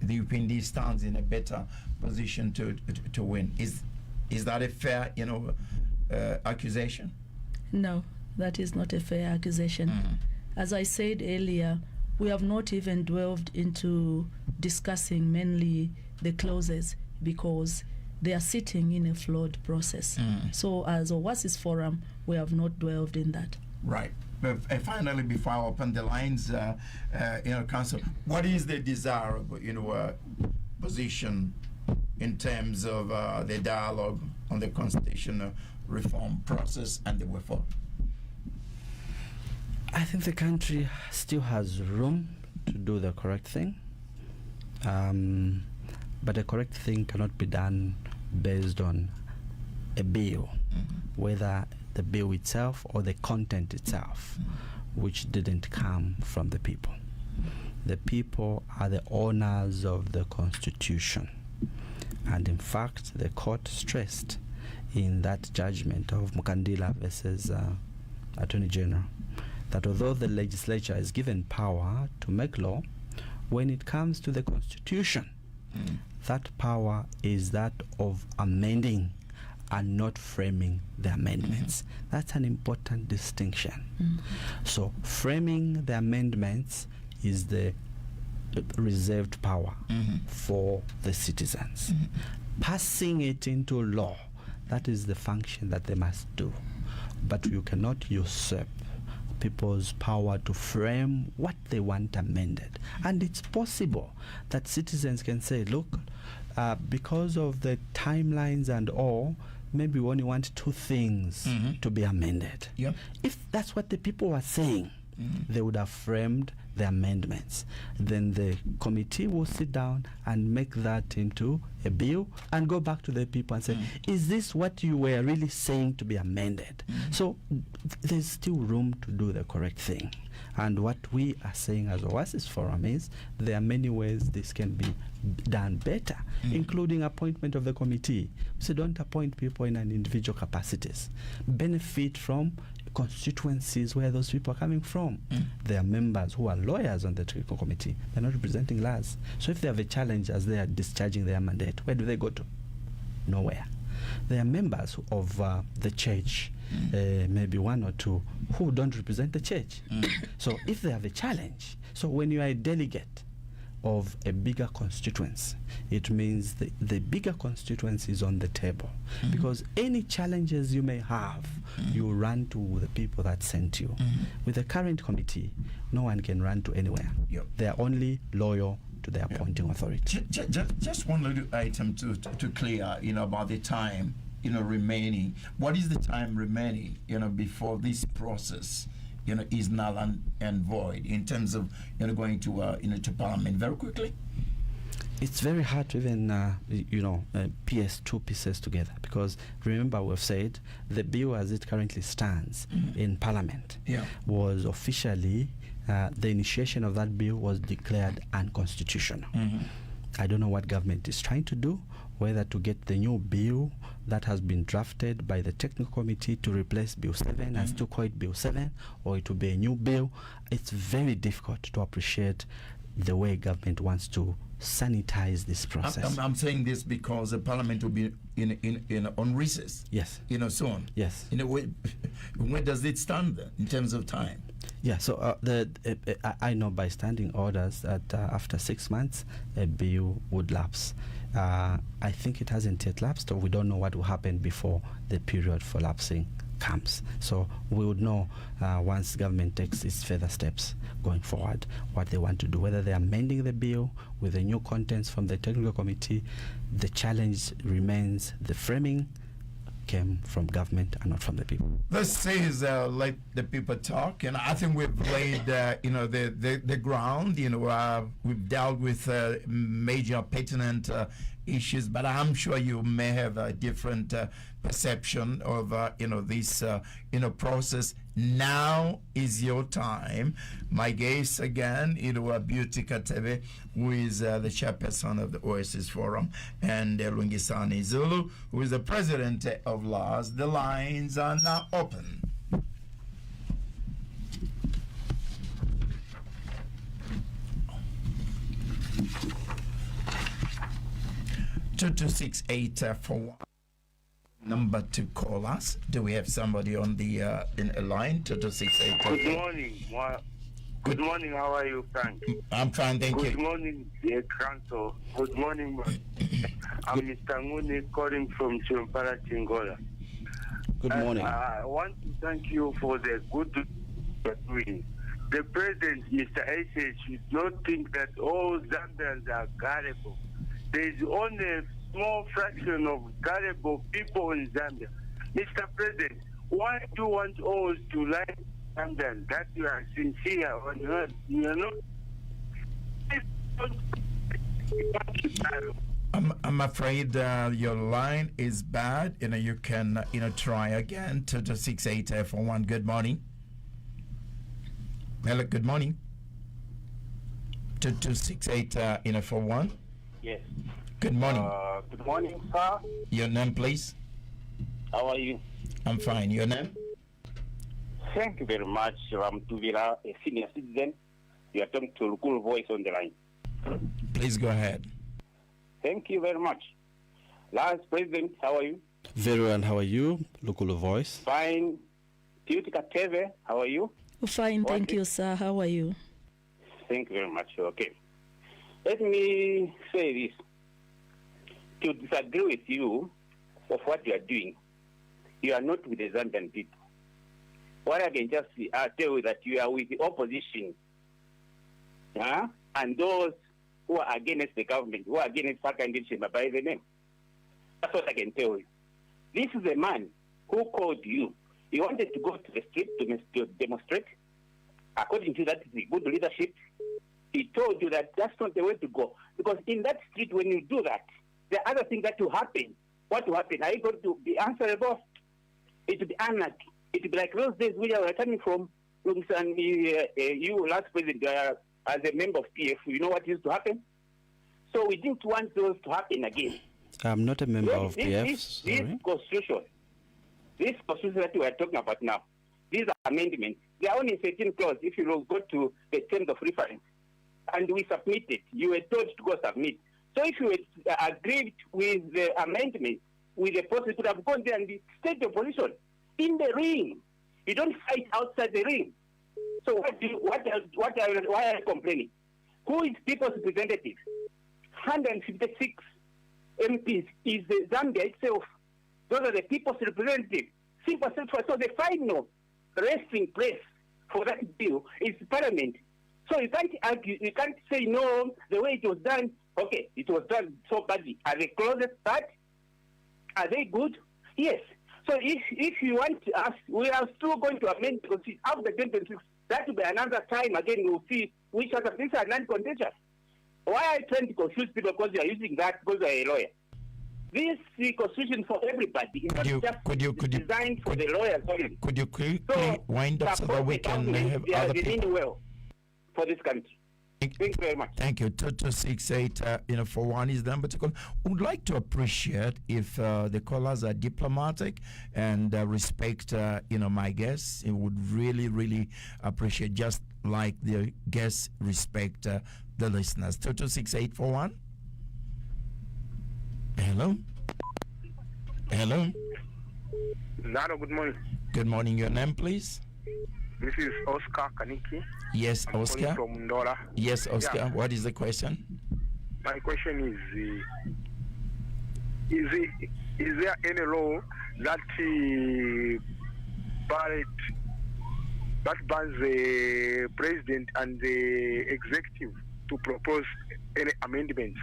the UPND stands in a better position to win. Is that a fair, accusation? No, that is not a fair accusation. As I said earlier, we have not even delved into discussing mainly the clauses because they are sitting in a flawed process. So as Oasis Forum, we have not delved in that. Right. But finally, before I open the lines, Council, what is the desirable, position in terms of the dialogue on the constitutional reform process and the way forward? I think the country still has room to do the correct thing, but the correct thing cannot be done based on a bill, whether the bill itself or the content itself, which didn't come from the people. The people are the owners of the Constitution. And in fact, the court stressed in that judgment of Mukandila versus Attorney General that although the legislature is given power to make law, when it comes to the Constitution, that power is that of amending and not framing the amendments. That's an important distinction. So framing the amendments is the reserved power for the citizens. Passing it into law, that is the function that they must do. But you cannot usurp people's power to frame what they want amended. And it's possible that citizens can say, look, because of the timelines and all, maybe we only want two things to be amended. If that's what the people were saying, they would have framed the amendments. Then the committee will sit down and make that into a bill and go back to the people and say, is this what you were really saying to be amended? So there's still room to do the correct thing. And what we are saying as Oasis Forum is there are many ways this can be done better, including appointment of the committee. So don't appoint people in an individual capacities. Benefit from constituencies where those people are coming from. There are members who are lawyers on the technical committee. They're not representing lawyers. So if they have a challenge as they are discharging their mandate, where do they go to? Nowhere. There are members of the church, maybe one or two, who don't represent the church. So if they have a challenge, so when you are a delegate of a bigger constituency, it means the bigger constituency is on the table. Because any challenges you may have, you run to the people that sent you. With the current committee, no one can run to anywhere. They are only loyal to the appointing authority. Just one little item to clear, about the time, remaining. What is the time remaining, before this process, is null and void in terms of, going to, to Parliament very quickly? It's very hard to even, piece two pieces together, because remember we've said the bill as it currently stands in Parliament was officially, the initiation of that bill was declared unconstitutional. I don't know what government is trying to do, whether to get the new bill that has been drafted by the technical committee to replace Bill 7 and still call it Bill 7, or it will be a new bill. It's very difficult to appreciate the way government wants to sanitize this process. I'm saying this because the Parliament will be in on recess. Yes. Soon. Yes. When does it stand then, in terms of time? Yeah, so I know by standing orders that after 6 months, a bill would lapse. I think it hasn't yet lapsed, or we don't know what will happen before the period for lapsing comes. So we would know once government takes its further steps going forward what they want to do, whether they're amending the bill with the new contents from the technical committee. The challenge remains the framing came from government and not from the people. This is let the people talk, and I think we've laid the ground. We've dealt with major pertinent issues, but I'm sure you may have a different perception of this process. Now is your time. My guest again, Beauty Katebe, who is the chairperson of the Oasis Forum, and Lungisani Zulu, who is the president of LAS. The lines are now open. Two 268 for one. Number to call us. Do we have somebody on the in a line? 2268. Good morning. Good morning. How are you, Frank? I'm fine, thank you. Good morning, Council. Good morning. I'm Mr. Nguni calling from Chimpara, Chingola. Good morning. I want to thank you for the good you're doing. The President, Mr. Oasis, should not think that all Zambians are gullible. There is only a small fraction of gullible people in Zambia. Mr. President, why do you want all to like Zambians? That you are sincere or not? I'm afraid your line is bad. You can try again. 2268 for one. Good morning. Hello. Good morning. 2268 for one. Yes. Good morning. Good morning, sir. Your name, please. How are you? I'm fine. Your name? Thank you very much. I'm Tuvira, a senior citizen. You are talking to Lukul Voice on the line. Please go ahead. Thank you very much. Last President, how are you? Very well. How are you, Lukulu Voice? Fine. Tutika Teve, how are you? Fine, thank you, sir. How are you? Thank you very much. Okay. Let me say this. To disagree with you of what you are doing, you are not with the Zambian people. What I can just tell you that you are with the opposition, and those who are against the government, who are against candidacy by the name. That's what I can tell you. This is a man who called you. He wanted to go to the street to demonstrate. According to that, is good leadership. He told you that that's not the way to go. Because in that street, when you do that, the other thing that will happen, what will happen? Are you going to be answerable? It will be anarchy. It will be like those days where we are coming from, you last president as a member of PF, you know what used to happen? So we didn't want those to happen again. I'm not a member of PF. This constitution that we are talking about now, these are amendments. They are only 13 clauses if you go to the terms of reference. And we submitted. You were told to go submit. So if you agreed with the amendment, with the process, you could have gone there and state your position in the ring. You don't fight outside the ring. So why are you complaining? Who is people's representative? 156 MPs is Zambia itself. Those are the people's representatives. Simple. So the final resting place for that bill is Parliament. So you can't argue, you can't say no, the way it was done, okay, it was done so badly. Are they closest part? Are they good? Yes. So if you want us, we are still going to amend because after 2026, that will be another time again. We'll see which other things are non-contentious. Why are you trying to confuse people because you are using that because you are a lawyer? This constitution for everybody. It's not just designed for the lawyers only. Could you quickly wind up so that we can have other people? Well for this country. Thank you very much. Thank you. 2268, for one is the number to call. Would like to appreciate if the callers are diplomatic and respect, my guests. It would really, really appreciate, just like the guests respect the listeners. 226841. Hello. Hello. Zaro, good morning. Good morning. Your name, please? This is Oscar Kaniki. Yes, I'm Oscar. from Ndora. Yes, Oscar. Yeah. What is the question? My question is there any law that bans the president and the executive to propose any amendments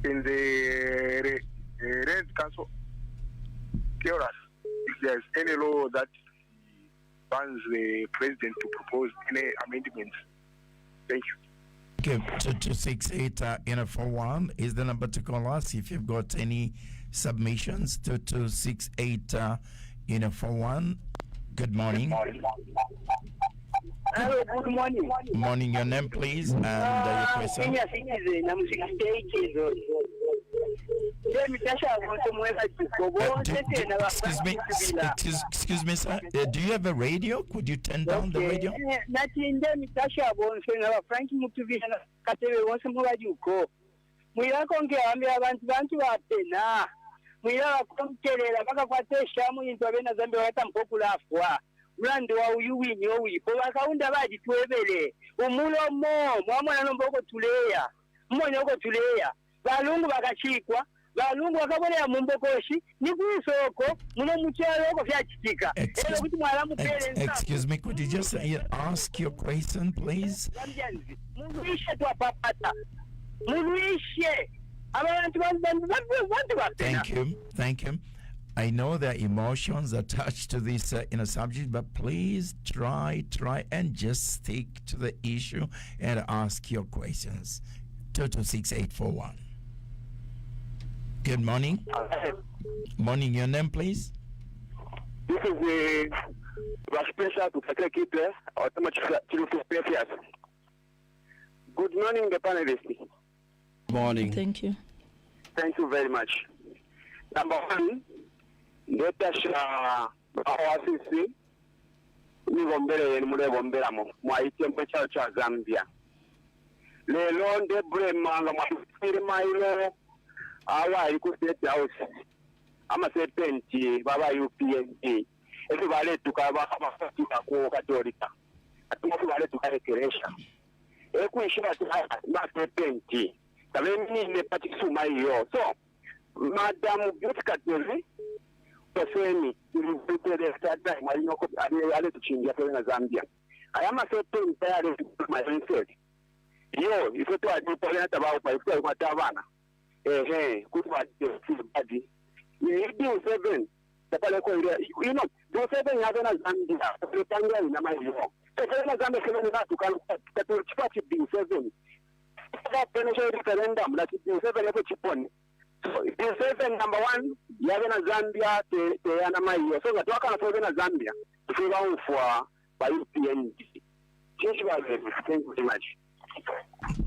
in the Red Council? Tell us if there's any law that bans the president to propose any amendments. Thank you. Okay, 2268 for one is the number to call us if you've got any submissions. 2268 for one. Good morning. Hello, good morning. Morning, your name, please, and your question. Excuse me, sir. Do you have a radio? Could you turn down the radio? Mlando wa uyuwinyi owipo bakaunda bagitwebere umulomo mwamwana nomboko tuleya mmone oko tuleya balungu bakachikwa balungu bakabonera mu mbokoshi ni kwisoko muno mukyalo oko vyakitika era kuti mwalamu pere. Excuse me, could you just ask your question, please? Munuishe twapapata munuishe abantu Thank you. I know there are emotions attached to this subject, but please try and just stick to the issue and ask your questions. 226841. Good morning. Morning, your name, please? This is the Vice to Secretary Good morning, the panelists. Morning. Thank you. Thank you very much. Number one, Netasha Oasis nigombere mulegomberamu mwayitembo kyalo kya Zambia lelo ndebremanga mwafirmailo awayi ku State House amaserpenti baba UPNP ezo baletuka bakafatuka ku Katolika atumofu baletuka ekeresha ekwishira maserpenti tabeni ne patisuma iyo so Madam Beauty Peseni ilivyoteleza tata mwalinoko ale tuchingia kwa Zambia ayama sote mpayale mindset yo ifo to adipole hata bao pa ifo kwa tabana kutwa badi ni 7 tapale ko ile do 7 ya na Zambia kwa tanga ina mayo kwa Zambia kama ni watu kwa chipati 7 kwa penesho referendum la 7 hapo chiponi. The number one, Yavena Zambia, te Anamayo. So that Waka na Zambia, to figure out for by UPND. Thank you very much.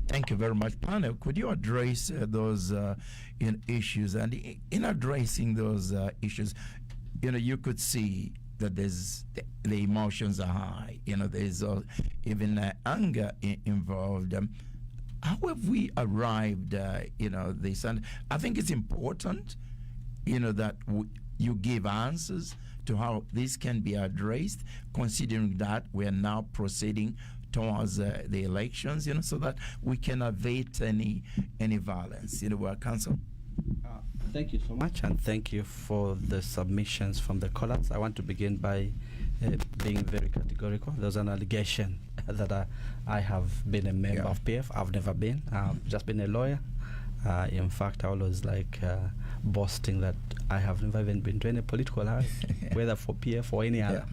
Thank you very much. Panel, could you address those issues? And in addressing those issues, you could see that there's the emotions are high. There's even anger involved. How have we arrived, this? And I think it's important, that you give answers to how this can be addressed, considering that we are now proceeding towards the elections, so that we can evade any violence. Council. Thank you so much, and thank you for the submissions from the callers. I want to begin by being very categorical. There's an allegation that I have been a member of PF. I've never been. I've just been a lawyer. In fact, I always like boasting that I have never even been to any political rally, whether for PF or any other.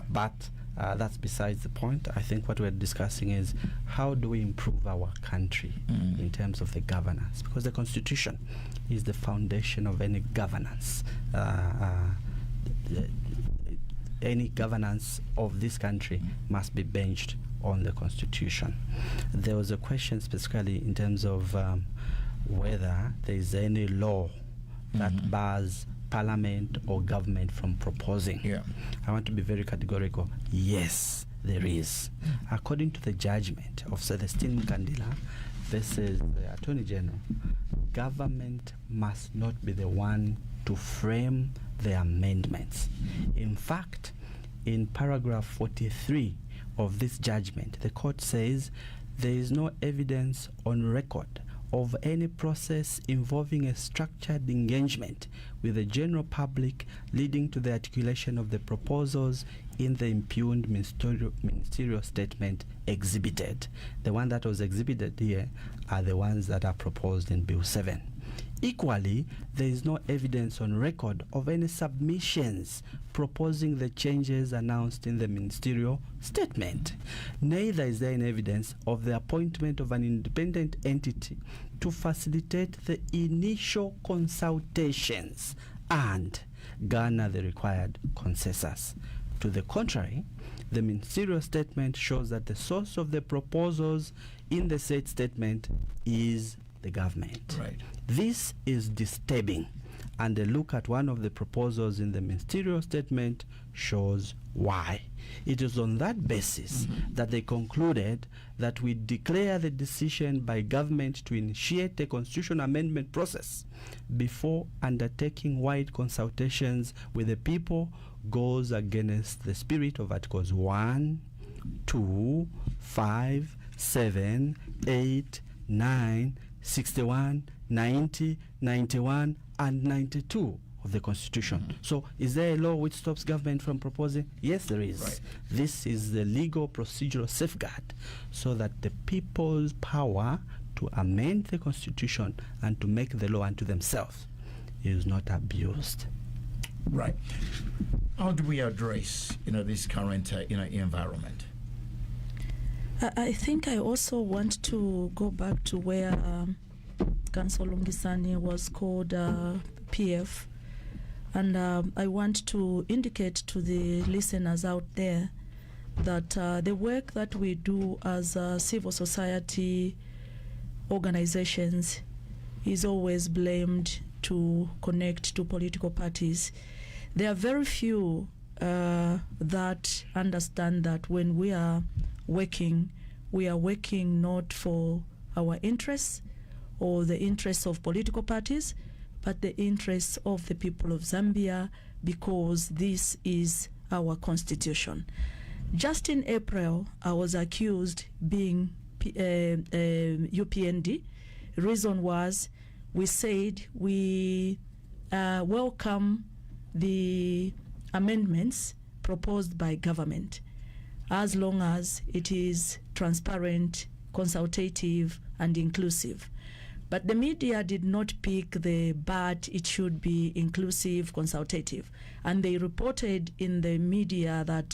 But that's besides the point. I think what we're discussing is how do we improve our country in terms of the governance, because the Constitution is the foundation of any governance. Any governance of this country must be benched on the Constitution. There was a question specifically in terms of whether there is any law that bars Parliament or government from proposing. I want to be very categorical. Yes, there is. According to the judgment of Celestine Kandila versus the Attorney General, government must not be the one to frame the amendments. In fact, in paragraph 43 of this judgment, the court says there is no evidence on record of any process involving a structured engagement with the general public leading to the articulation of the proposals in the impugned ministerial statement exhibited. The one that was exhibited here are the ones that are proposed in Bill 7. Equally, there is no evidence on record of any submissions proposing the changes announced in the ministerial statement. Neither is there any evidence of the appointment of an independent entity to facilitate the initial consultations and garner the required consensus. To the contrary, the ministerial statement shows that the source of the proposals in the said statement is the government. Right. This is disturbing, and a look at one of the proposals in the ministerial statement shows why. It is on that basis that they concluded that we declare the decision by government to initiate a constitutional amendment process before undertaking wide consultations with the people goes against the spirit of Articles 1, 2, 5, 7, 8, 9, 61, 90, 91, and 92 of the Constitution. So is there a law which stops government from proposing? Yes, there is. Right. This is the legal procedural safeguard so that the people's power to amend the Constitution and to make the law unto themselves is not abused. Right. How do we address, this current, environment? I think I also want to go back to where Council Lungisani was called PF, and I want to indicate to the listeners out there that the work that we do as civil society organizations is always blamed to connect to political parties. There are very few that understand that when we are working not for our interests or the interests of political parties, but the interests of the people of Zambia, because this is our constitution. Just in April, I was accused being UPND. Reason was we said we welcome the amendments proposed by government as long as it is transparent, consultative, and inclusive. But the media did not pick the but it should be inclusive, consultative. And they reported in the media that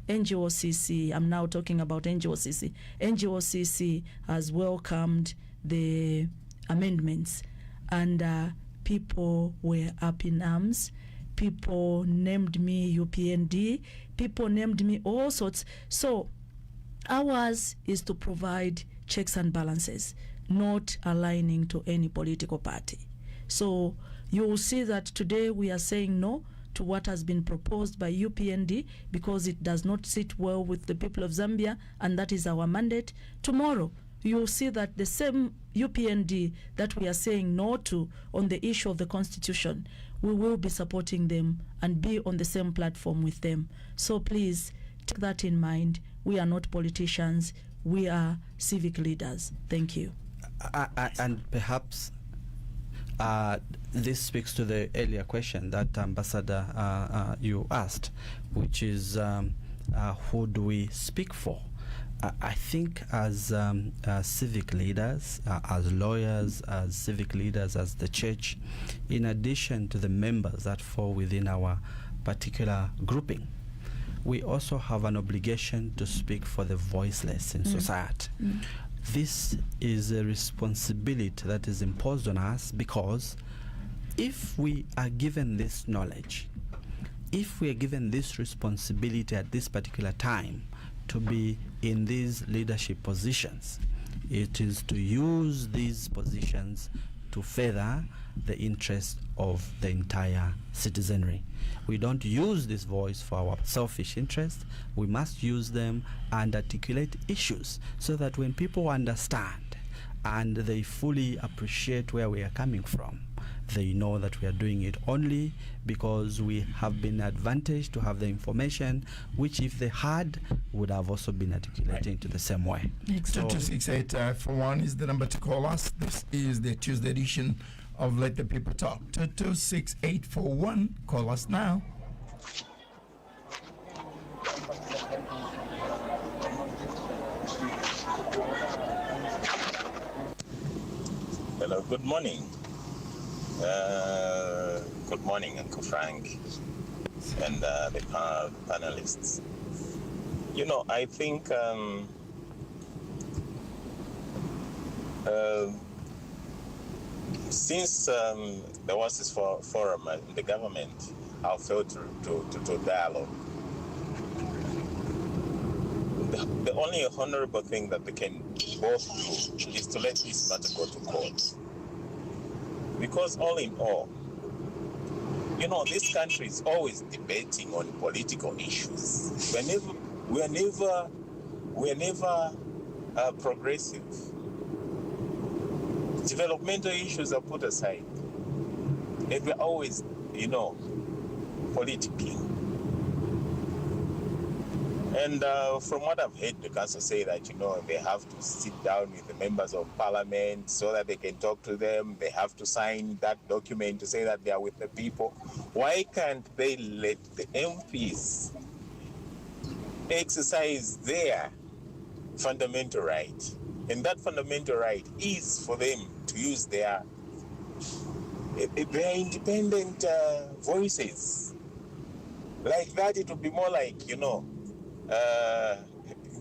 NGOCC, I'm now talking about NGOCC has welcomed the amendments. And people were up in arms. people named me UPND, people named me all sorts. So ours is to provide checks and balances, not aligning to any political party. So you will see that today we are saying no to what has been proposed by UPND because it does not sit well with the people of Zambia, and that is our mandate. Tomorrow you will see that the same UPND that we are saying no to on the issue of the constitution, we will be supporting them and be on the same platform with them. So please take that in mind. We are not politicians, we are civic leaders. Thank you. And perhaps this speaks to the earlier question that Ambassador you asked, which is who do we speak for? I think as civic leaders, as lawyers, as civic leaders, as the church, in addition to the members that fall within our particular grouping, we also have an obligation to speak for the voiceless in society. This is a responsibility that is imposed on us because if we are given this knowledge, if we are given this responsibility at this particular time to be in these leadership positions, it is to use these positions to further the interest of the entire citizenry. We don't use this voice for our selfish interest. We must use them and articulate issues so that when people understand and they fully appreciate where we are coming from, they know that we are doing it only because we have been advantaged to have the information, which if they had, would have also been articulating to the same way. 226841 is the number to call us. This is the Tuesday edition of Let the People Talk. 226841, call us now. Hello, good morning. Good morning, Uncle Frank and the panelists. You know, I think since there was this forum in the government, I've failed to dialogue. The only honorable thing that they can both do is to let this matter go to court. Because all in all, you know, this country is always debating on political issues. We're never progressive. Developmental issues are put aside. And we're always, you know, politicking. And from what I've heard the council say that, you know, they have to sit down with the members of parliament so that they can talk to them. They have to sign that document to say that they are with the people. Why can't they let the MPs exercise their fundamental right? And that fundamental right is for them to use their independent voices. Like that, it would be more like, you know,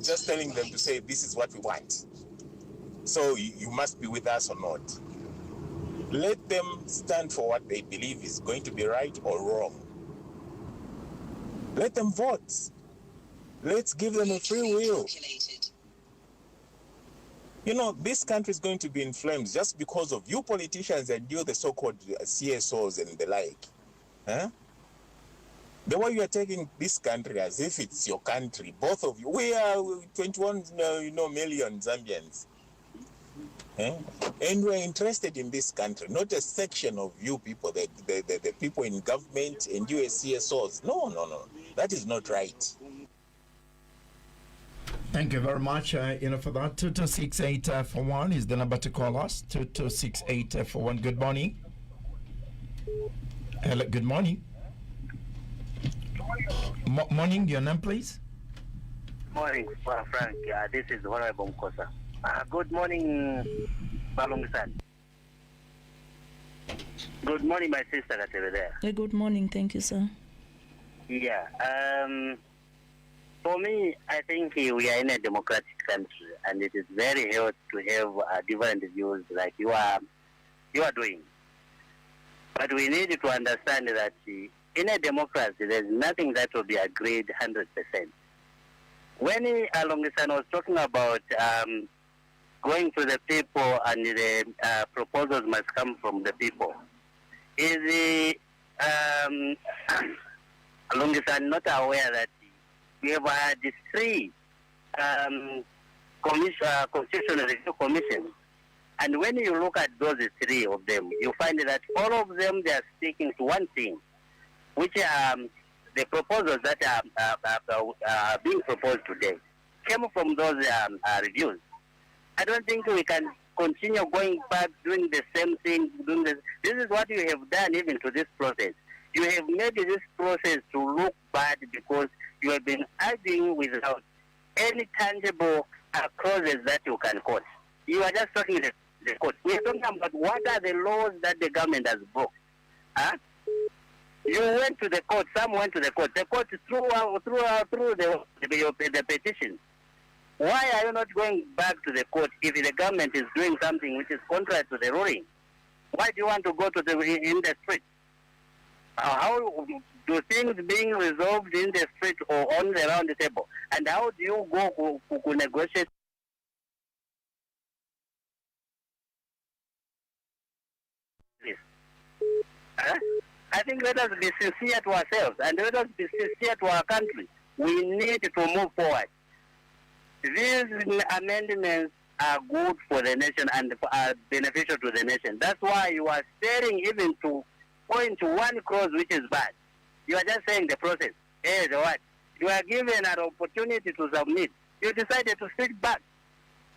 just telling them to say, this is what we want. So you must be with us or not. Let them stand for what they believe is going to be right or wrong. Let them vote. Let's give them a free will. You know, this country is going to be in flames just because of you politicians and you, the so-called CSOs and the like. Huh? The way you are taking this country as if it's your country, both of you. We are 21 million Zambians. And we're interested in this country, not a section of you people, the people in government and you as CSOs. No. That is not right. Thank you very much, for that. 226841 is the number to call us. 226841. Good morning. Hello, good morning. Morning, your name, please. Morning, Frank. This is Honorable Mkosa. Good morning, Balungisan. Good morning, my sister that's over there. Good morning. Thank you, sir. Yeah. For me, I think we are in a democratic country, and it is very healthy to have different views like you are doing. But we need to understand that in a democracy, there's nothing that will be agreed 100%. When Alongisan was talking about going to the people and the proposals must come from the people, is the Alongisan not aware that we have had 3 constitutional review commissions? And when you look at those 3 of them, you find that all of them, they are speaking to one thing, which the proposals that are being proposed today came from those reviews. I don't think we can continue going back doing the same thing. This is what you have done even to this process. You have made this process to look bad because you have been arguing without any tangible clauses that you can quote. You are just talking the court. We are talking about what are the laws that the government has broke. Huh? You went to the court. Some went to the court. The court threw the petition. Why are you not going back to the court if the government is doing something which is contrary to the ruling? Why do you want to go to in the street? How do things being resolved in the street or on the round the table? And how do you go to negotiate? I think let us be sincere to ourselves and let us be sincere to our country. We need to move forward. These amendments are good for the nation and are beneficial to the nation. That's why you are staring even to point to one clause which is bad. You are just saying the process. Hey, the what? You are given an opportunity to submit. You decided to sit back.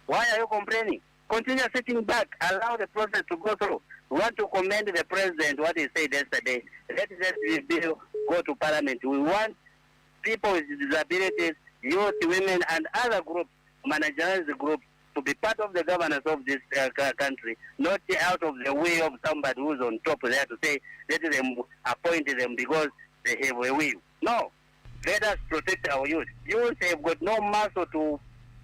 Why are you complaining? Continue sitting back. Allow the process to go through. We want to commend the president, what he said yesterday. Let this bill go to parliament. We want people with disabilities, youth, women, and other groups, marginalized groups, to be part of the governance of this country, not out of the way of somebody who's on top there to say, let them appoint them because they have a will. No. Let us protect our youth. Youth have got no muscle to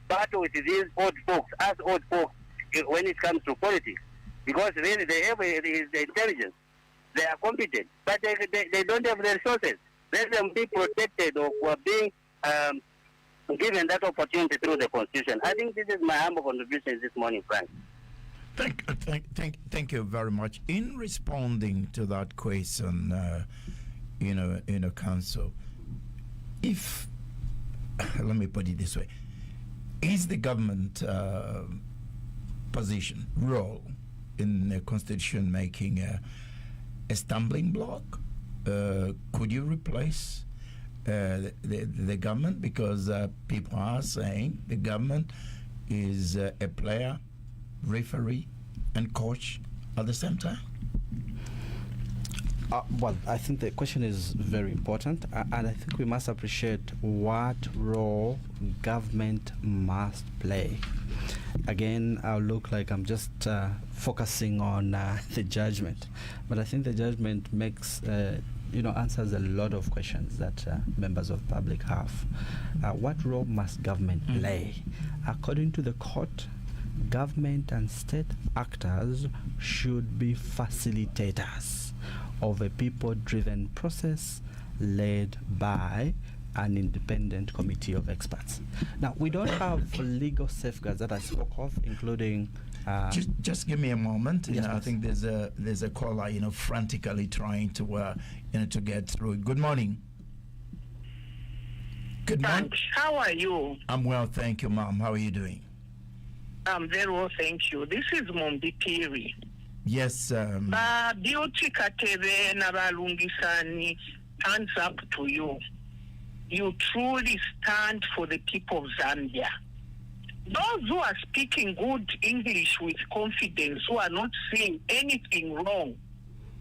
battle with these old folks, us old folks, when it comes to politics. Because really they have the intelligence. They are competent. But they don't have the resources. Let them be protected or being given that opportunity through the Constitution. I think this is my humble contribution this morning, Frank. Thank you very much. In responding to that question, Council, if, let me put it this way, is the government position, role in the constitution making a stumbling block? Could you replace the government? Because people are saying the government is a player, referee, and coach at the same time. Well, I think the question is very important, and I think we must appreciate what role government must play. Again, I'll look like I'm just focusing on the judgment, but I think the judgment makes, answers a lot of questions that members of the public have. What role must government play? According to the court, government and state actors should be facilitators of a people-driven process led by an independent committee of experts. Now, we don't have legal safeguards that I spoke of, including... Just give me a moment. Yes, I think there's a caller, frantically trying to to get through it. Good morning. Good morning. How are you? I'm well, thank you, Mom. How are you doing? I'm very well, thank you. This is Mombitiri. Yes. Beauty Katebe Nabalungisani, hands up to you. You truly stand for the people of Zambia. Those who are speaking good English with confidence, who are not saying anything wrong,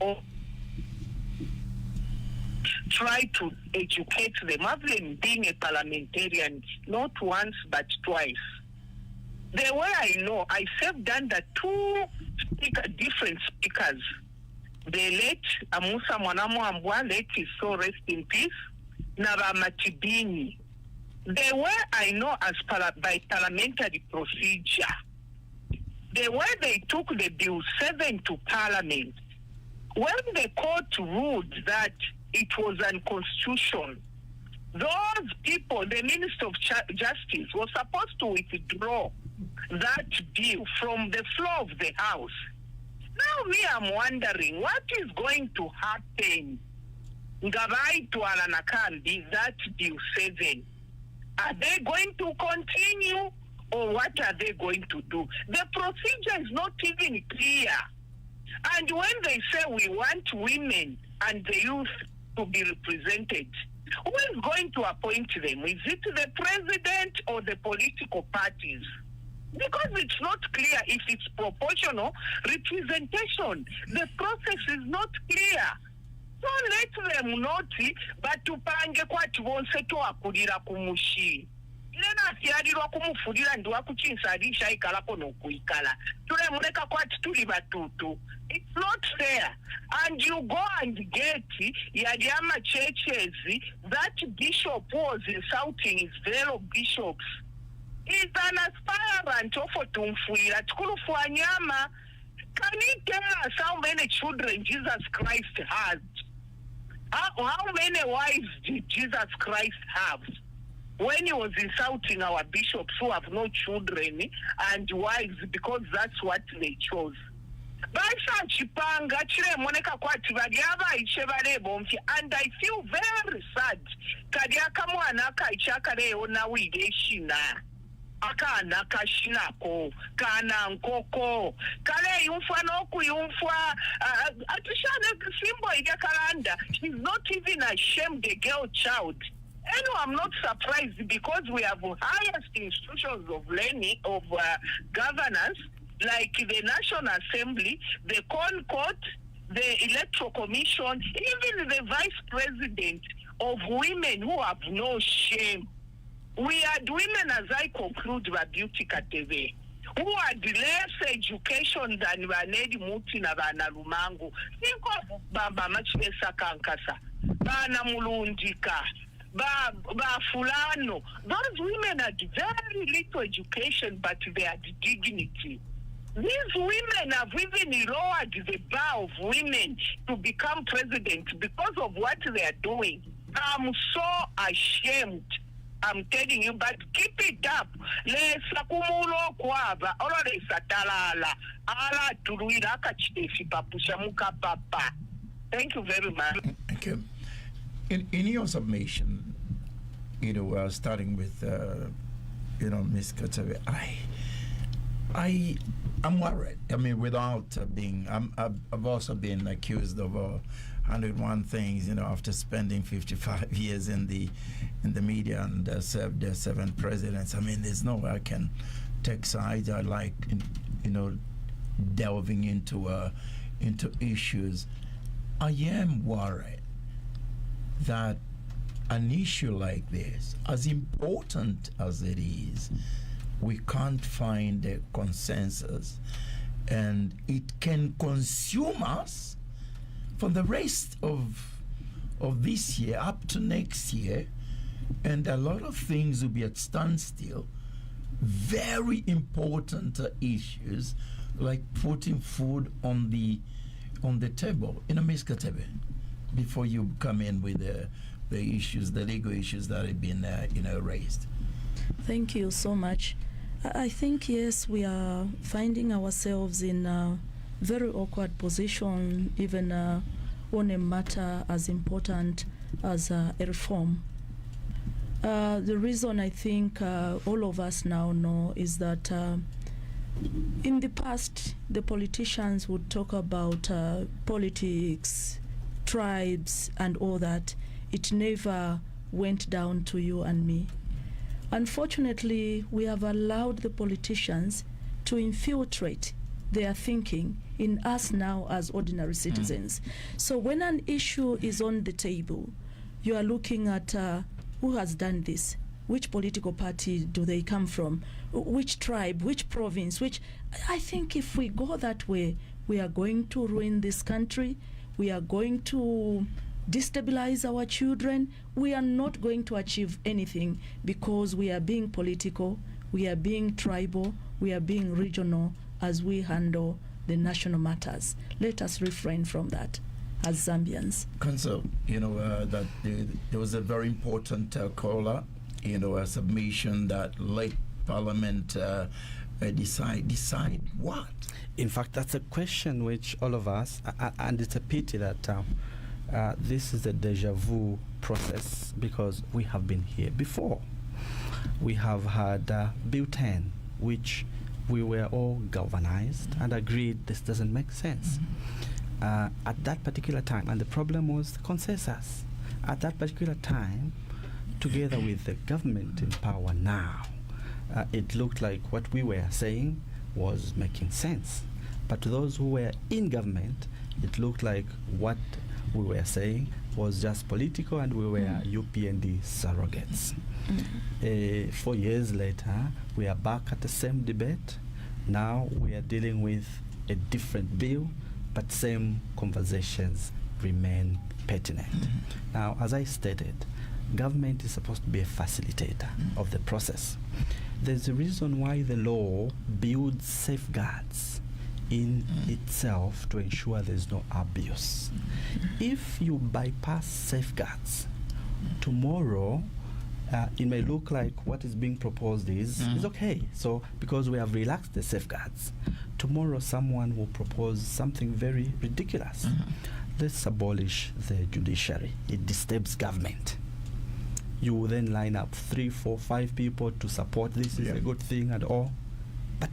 or try to educate them, other than being a parliamentarian, not once but twice. The way I know, I served under two different speakers. The late Amusa Mwanamuambwa, late his soul rest in peace, Naba Matibini. The way I know as by parliamentary procedure, the way they took the Bill 7 to Parliament, when the court ruled that it was unconstitutional. Those people, the Minister of Justice, was supposed to withdraw that bill from the floor of the House. Now me, I'm wondering what is going to happen. Ngabai to Alanakambi, that bill 7. Are they going to continue or what are they going to do? The procedure is not even clear. And when they say we want women and the youth to be represented, who is going to appoint them? Is it the president or the political parties? Because it's not clear if it's proportional representation. The process is not clear. So let them not, but to pange kwati bonse to akulira kumushi. Ilena siyadirwa kumufulira ndiwa kuchinsalisha ikalako nokuikala. Tule muleka kwati tuli batutu. It's not fair. And you go and get Yadiama churches, that bishop was insulting his fellow bishops. He's an aspirant of Tumfuira, Tukulufuanyama. Can you tell us how many children Jesus Christ has? How many wives did Jesus Christ have? When he was insulting our bishops who have no children and wives because that's what they chose. And I feel very sad. Akana kashinako kana nkoko kale yumfa noku yumfa atushane simbo igakalanda. She's not even ashamed, the girl child. And I'm not surprised because we have highest institutions of learning of governance like the National Assembly, the Concord, the Electoral Commission, even the Vice President of women who have no shame. We had women, as I conclude, Beauty Kateve, who had less education than Vanedi Mutina Vana Lumango. Think of Baba Machibesa Kankasa, Bana Mulundika, Ba Fulano. Those women had very little education, but they had dignity. These women have even lowered the bar of women to become president because of what they are doing. I'm so ashamed. I'm telling you, but keep it up. Lesa kumulo kwaba, olo lesa talala, ala turuira kachitefi papusha muka papa. Thank you very much. Okay. In your submission, starting with, Ms. Katsawe, I'm worried. I mean, without being, I've also been accused of 101 things, after spending 55 years in the media and served 7 presidents. I mean, there's no way I can take sides. I like, delving into issues. I am worried that an issue like this, as important as it is, we can't find a consensus, and it can consume us for the rest of this year up to next year, and a lot of things will be at standstill. Very important issues like putting food on the table. Ms. Katebe, before you come in with the issues, the legal issues that have been raised. Thank you so much. I think, yes, we are finding ourselves in a very awkward position, even on a matter as important as a reform. The reason I think all of us now know is that in the past, the politicians would talk about politics, tribes, and all that. It never went down to you and me. Unfortunately, we have allowed the politicians to infiltrate their thinking in us now as ordinary citizens. So when an issue is on the table, you are looking at who has done this, which political party do they come from, which tribe, which province, I think if we go that way, we are going to ruin this country, we are going to destabilize our children. We are not going to achieve anything because we are being political, we are being tribal, we are being regional as we handle the national matters. Let us refrain from that. as Zambians. Council, that there was a very important caller, a submission that let Parliament decide what? In fact, that's a question which all of us, and it's a pity that this is a deja vu process because we have been here before. We have had Bill 10, which we were all galvanized and agreed this doesn't make sense. At that particular time, and the problem was the consensus. At that particular time, together with the government in power now, it looked like what we were saying was making sense. But to those who were in government, it looked like what we were saying was just political and we were UPND surrogates. 4 years later, we are back at the same debate. Now we are dealing with a different bill, but same conversations remain pertinent. Now, as I stated, government is supposed to be a facilitator of the process. There's a reason why the law builds safeguards in itself to ensure there's no abuse. If you bypass safeguards, tomorrow it may look like what is being proposed is okay. So because we have relaxed the safeguards, tomorrow someone will propose something very ridiculous. Let's abolish the judiciary. It disturbs government. You will then line up 3, 4, 5 people to support this is a good thing and all. But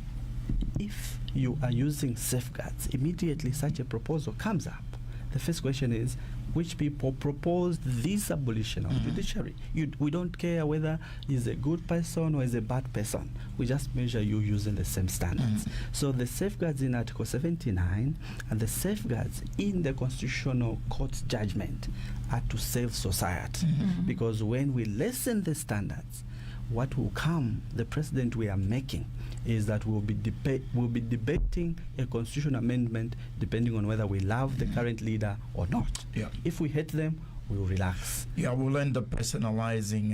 if you are using safeguards, immediately such a proposal comes up. The first question is, which people proposed this abolition of judiciary? We don't care whether he's a good person or is a bad person. We just measure you using the same standards. So the safeguards in Article 79 and the safeguards in the Constitutional Court's judgment are to save society. Because when we lessen the standards, what will come, the precedent we are making, is that we'll be debating a constitutional amendment depending on whether we love the current leader or not. If we hate them, we'll relax. We'll end up personalizing,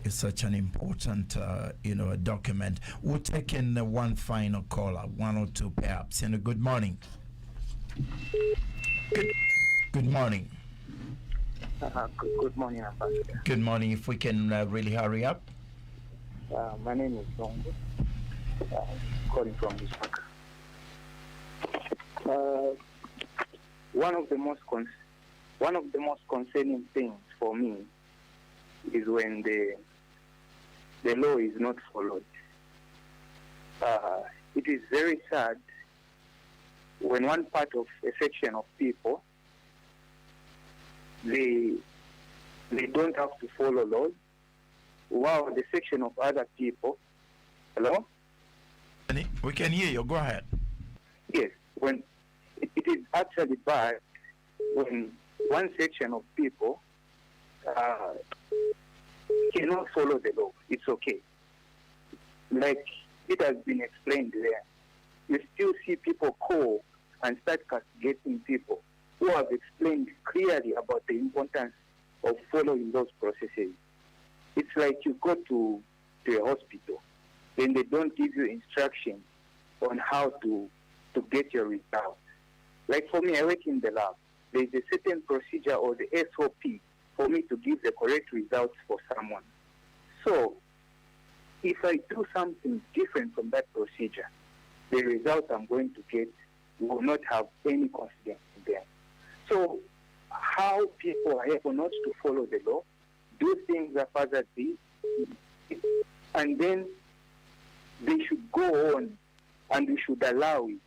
is such an important, document. We'll take in one final caller, 1 or 2 perhaps. And good morning. Good morning. Good morning, Ambassador. Good morning. If we can really hurry up. My name is Zongo. Calling from Lusaka. One of the most concerning things for me is when the law is not followed. It is very sad when one part of a section of people they don't have to follow laws, while the section of other people. Hello? We can hear you. Go ahead. Yes. When it is actually bad when one section of people cannot follow the law. It's okay. Like it has been explained there. You still see people call and start castigating people who have explained clearly about the importance of following those processes. It's like you go to a hospital and they don't give you instructions on how to get your results. Like for me, I work in the lab. There is a certain procedure or the SOP for me to give the correct results for someone. So if I do something different from that procedure, the results I'm going to get will not have any confidence in them. So how people are able not to follow the law, do things that others did, and then they should go on and we should allow it.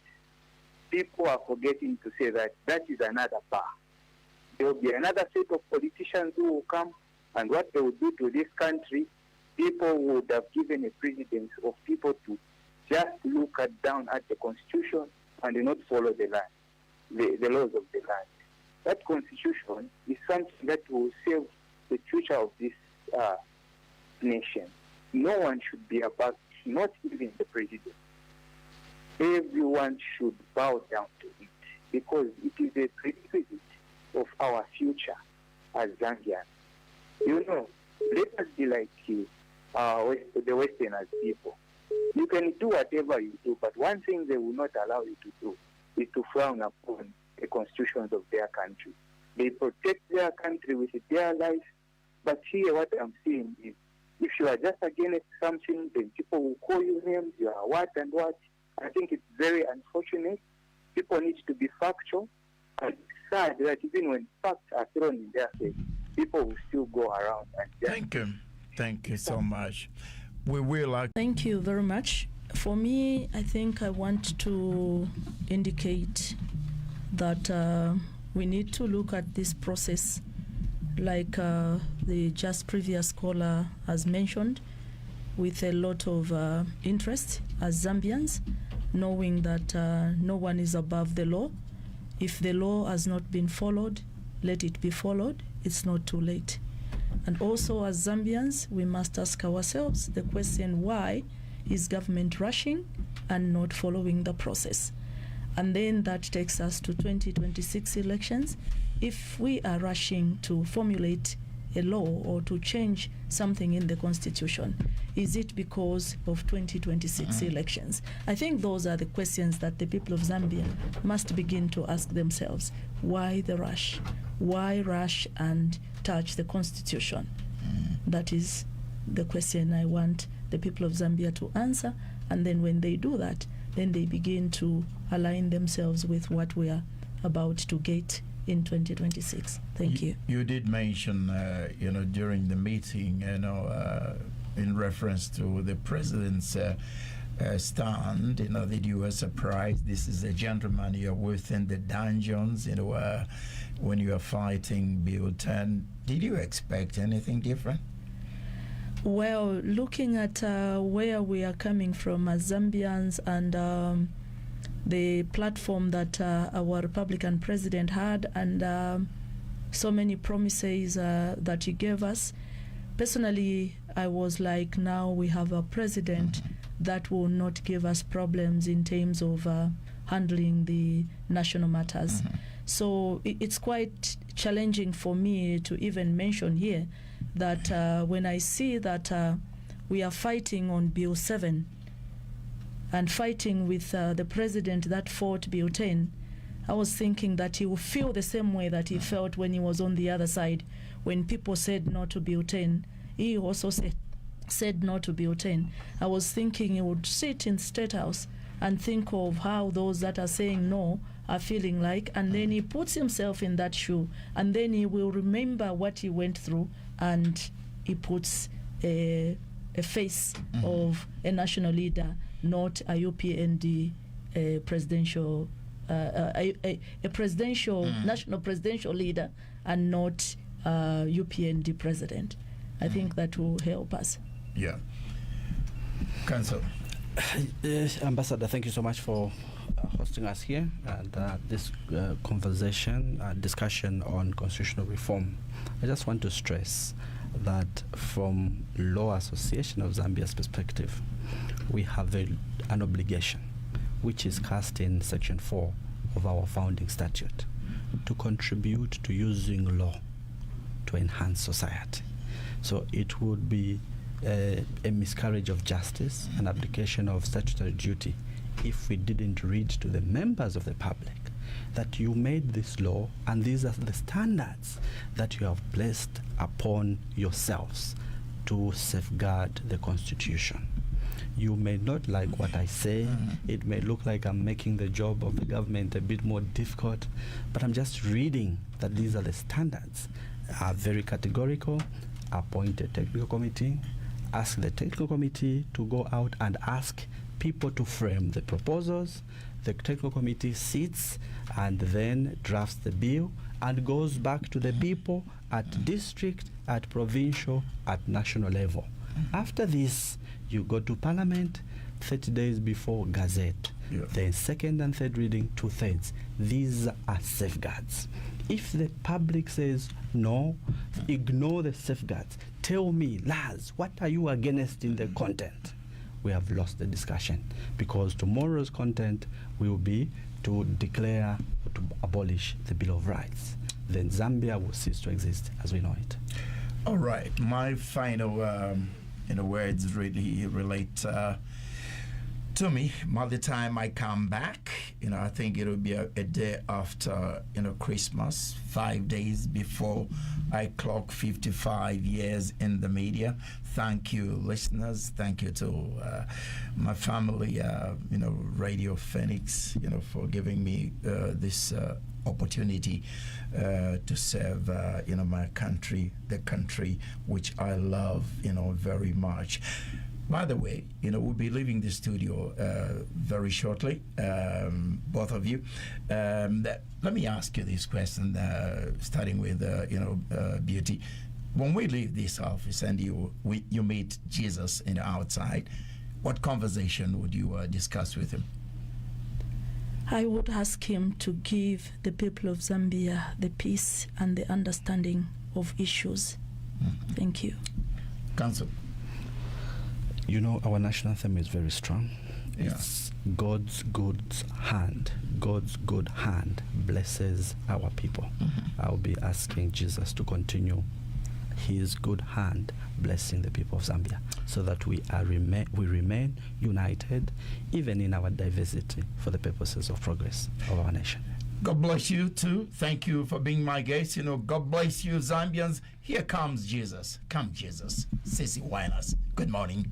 People are forgetting to say that is another bar. There will be another set of politicians who will come, and what they will do to this country, people would have given a precedence of people to just look down at the Constitution and not follow the land, the laws of the land. That Constitution is something that will save the future of this nation. No one should be above, not even the president. Everyone should bow down to it because it is a prerequisite of our future as Zambians. You know, let us be like the Westerners people. You can do whatever you do, but one thing they will not allow you to do is to frown upon the constitutions of their country. They protect their country with their lives. But here what I'm seeing is, if you are just against something, then people will call you names, you are what and what. I think it's very unfortunate. People need to be factual. And it's sad that even when facts are thrown in their face, people will still go around and just... Thank you so much. We will... Thank you very much. For me, I think I want to indicate that we need to look at this process like the just previous caller has mentioned, with a lot of interest as Zambians, knowing that no one is above the law. If the law has not been followed, let it be followed. It's not too late. And also as Zambians, we must ask ourselves the question, why is government rushing and not following the process? And then that takes us to 2026 elections. If we are rushing to formulate a law or to change something in the constitution, is it because of 2026 elections? I think those are the questions that the people of Zambia must begin to ask themselves. Why the rush? Why rush and touch the constitution? That is the question I want the people of Zambia to answer. And then when they do that, then they begin to align themselves with what we are about to get in 2026. Thank you. You did mention, during the meeting, in reference to the president's stand, that you were surprised. This is a gentleman you're within the dungeons, when you are fighting Bill 10. Did you expect anything different? Well, looking at where we are coming from as Zambians and the platform that our Republican president had, and so many promises that he gave us, personally, I was like, now we have a president that will not give us problems in terms of handling the national matters. So it's quite challenging for me to even mention here that when I see that we are fighting on Bill 7 and fighting with the president that fought Bill 10, I was thinking that he will feel the same way that he felt when he was on the other side. When people said no to Bill 10, he also said no to Bill 10. I was thinking he would sit in State House and think of how those that are saying no are feeling like, and then he puts himself in that shoe, and then he will remember what he went through, and he puts a face of a national leader, not a UPND presidential, a presidential, national presidential leader, and not UPND president. I think that will help us. Yeah. Council. Ambassador, thank you so much for hosting us here and this discussion on constitutional reform. I just want to stress that from Law Association of Zambia's perspective, we have an obligation, which is cast in Section 4 of our founding statute, to contribute to using law to enhance society. So it would be a miscarriage of justice, an abdication of statutory duty, if we didn't read to the members of the public that you made this law and these are the standards that you have placed upon yourselves to safeguard the Constitution. You may not like what I say. It may look like I'm making the job of the government a bit more difficult, but I'm just reading that these are the standards. Are very categorical. Appoint a technical committee, ask the technical committee to go out and ask people to frame the proposals. The technical committee sits and then drafts the bill and goes back to the people at district, at provincial, at national level. After this, you go to Parliament 30 days before Gazette. Then second and third reading, 2/3. These are safeguards. If the public says no, ignore the safeguards. Tell me, Laz, what are you against in the content? We have lost the discussion, because tomorrow's content will be to declare or to abolish the Bill of Rights. Then Zambia will cease to exist as we know it. All right. My final words really relate To me, by the time I come back, I think it'll be a day after, Christmas, 5 days before I clock 55 years in the media. Thank you, listeners. Thank you to my family, Radio Phoenix, for giving me this opportunity to serve, my country, the country which I love, very much. By the way, we'll be leaving the studio very shortly, both of you. Let me ask you this question, starting with, Beauty. When we leave this office and you meet Jesus outside, what conversation would you discuss with him? I would ask him to give the people of Zambia the peace and the understanding of issues. Mm-hmm. Thank you. Council. Our national anthem is very strong. Yeah. It's God's good hand. God's good hand blesses our people. Mm-hmm. I'll be asking Jesus to continue his good hand blessing the people of Zambia, so that we remain united, even in our diversity, for the purposes of progress of our nation. God bless you too. Thank you for being my guest. God bless you, Zambians. Here comes Jesus. Come, Jesus. Sissy Winers. Good morning.